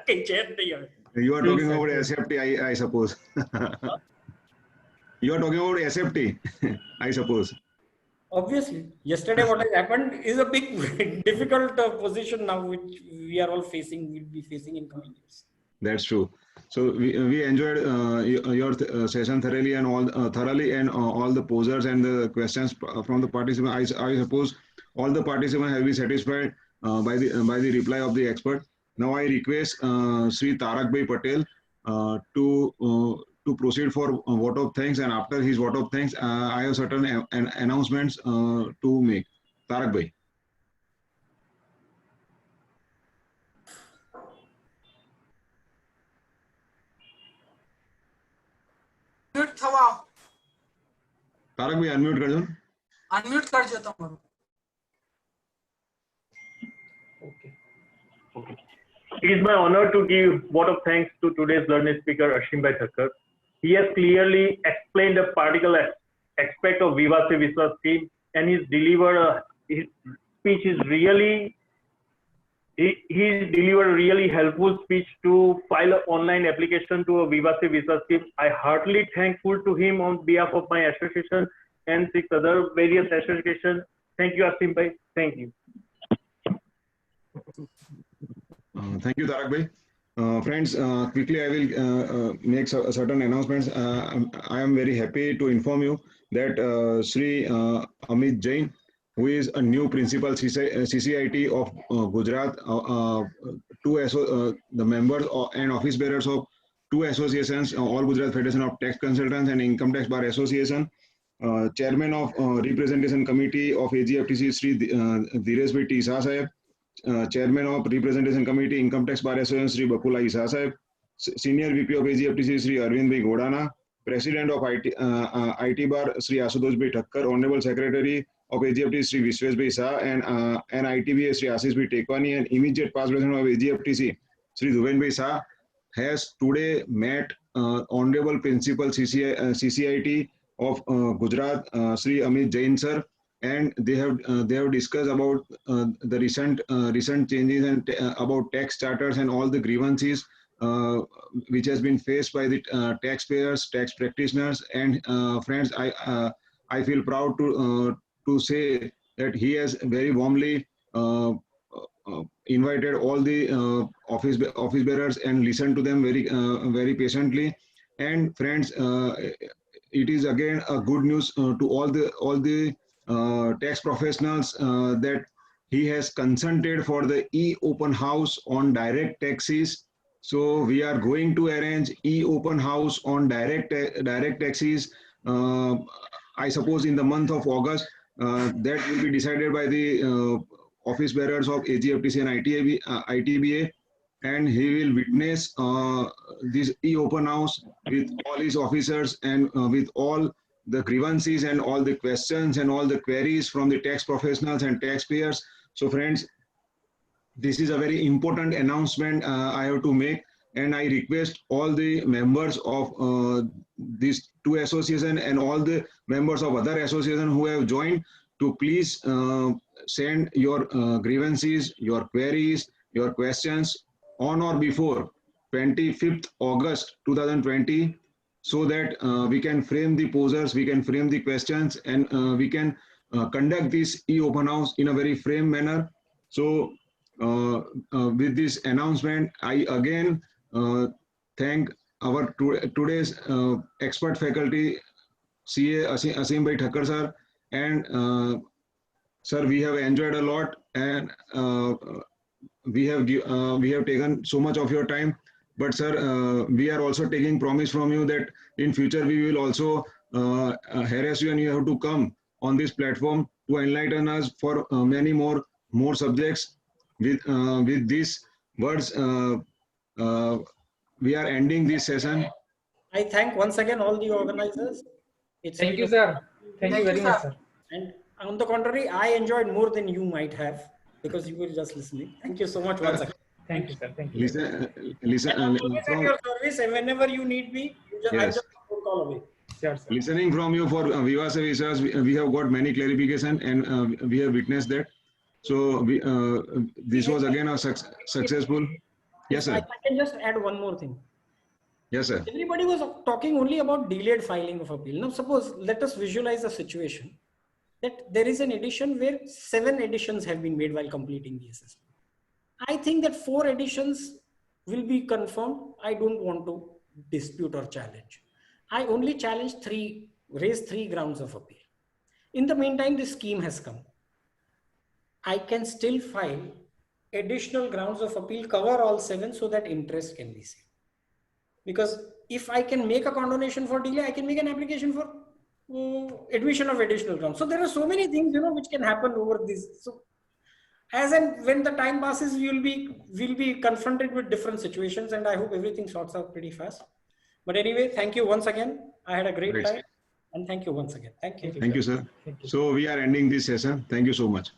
કઈ છે જ નહીં હવે. You are talking about SFT, I suppose. You are talking about SFT, I suppose. Obviously, yesterday what has happened is a big difficult position now which we are all facing, will be facing in coming years. That's true. So we enjoyed your session thoroughly and all the posers and the questions from the participants. I suppose all the participants have been satisfied by the reply of the expert. Now I request Sri Tarak Bhai Patel to proceed for vote of thanks, and after his vote of thanks, I have certain announcements to make. Tarak Bhai. Tarak ભાઈ unmute કરજો. Unmute કરજો તમારું. Okay. It is my honor to give vote of thanks to today's learned speaker Ashim Bhai Thakkar. He has clearly explained a particular aspect of Viva Se Vishwas scheme, and his speech is really he delivered a really helpful speech to file an online application to a Viva Se Vishwas scheme. I heartily thankful to him on behalf of my association and 6 other various associations Thank you, Asim bhai. Thank you. Thank you, Tarak bhai. Friends, quickly I will make certain announcements. I am very happy to inform you that Sri Amit Jain, who is a new principal CCIT of Gujarat, the members and office bearers of two associations, All Gujarat Federation of Tax Consultants and Income Tax Bar Association, Chairman of Representation Committee of AGFTC, Sri Dhiresh Bhai T. Shah Sahib, Chairman of Representation Committee, Income Tax Bar Association, Sri Bakula Isa Sahib, Senior VP of AGFTC, Sri Arvind Bhai Godana, President of IT Bar, Sri Asutosh Bhai Thakkar, Honorable Secretary of AGFTC, Sri Vishwesh Bhai Shah, and ITBA, Sri Ashish Bhai Tekwani, and immediate past president of AGFTC, Sri Dhuven Bhai Shah, has today met Honorable Principal CCIT of Gujarat, Sri Amit Jain sir, and they have discussed about the recent changes and about tax charters and all the grievances which has been faced by the taxpayers, tax practitioners, and friends. I feel proud to say that he has very warmly invited all the office bearers and listened to them very patiently. And friends, it is again a good news to all the tax professionals that he has consented for the e-open house on direct taxes. So we are going to arrange e-open house on direct taxes. I suppose in the month of August. That will be decided by the office bearers of AGFTC and ITBA, and he will witness this e-open house with all his officers and with all the grievances and all the questions and all the queries from the tax professionals and taxpayers. So friends, this is a very important announcement I have to make, and I request all the members of these two associations and all the members of other associations who have joined to please send your grievances, your queries, your questions on or before 25th August 2020, so that we can frame the posers, we can frame the questions, and we can conduct this e-open house in a very framed manner. So with this announcement, I again thank our today's expert faculty, CA Asim Bhai Thakkar sir, and sir, we have enjoyed a lot, and we have taken so much of your time. But sir, we are also taking promise from you that in future we will also harass you, and you have to come on this platform to enlighten us for many more subjects. With these words, we are ending this session. I thank once again all the organizers. Thank you, sir. Thank you very much, sir. And on the contrary, I enjoyed more than you might have, because you were just listening. Thank you so much once again. Thank you, sir. Thank you. Listen, I'm always at your service, and whenever you need me, I'm just a phone call away. Sure, sir. Listening from you for Viva Se Viswas, we have got many clarification, and we have witnessed that. So this was again a successful. Yes, sir. I can just add one more thing. Yes, sir. Everybody was talking only about delayed filing of appeal. Now, suppose, let us visualize a situation that there is an edition where 7 editions have been made while completing the assessment. I think that 4 editions will be confirmed. I don't want to dispute or challenge. I only challenge 3, raise 3 grounds of appeal. In the meantime, this scheme has come. I can still file additional grounds of appeal, cover all 7, so that interest can be saved. Because if I can make a condonation for delay, I can make an application for admission of additional grounds. So there are so many things, which can happen over this. So as and when the time passes, we'll be confronted with different situations, and I hope everything sorts out pretty fast. But anyway, thank you once again. I had a great time, and thank you once again. Thank you. Thank you, sir. Thank you. So we are ending this session. Thank you so much.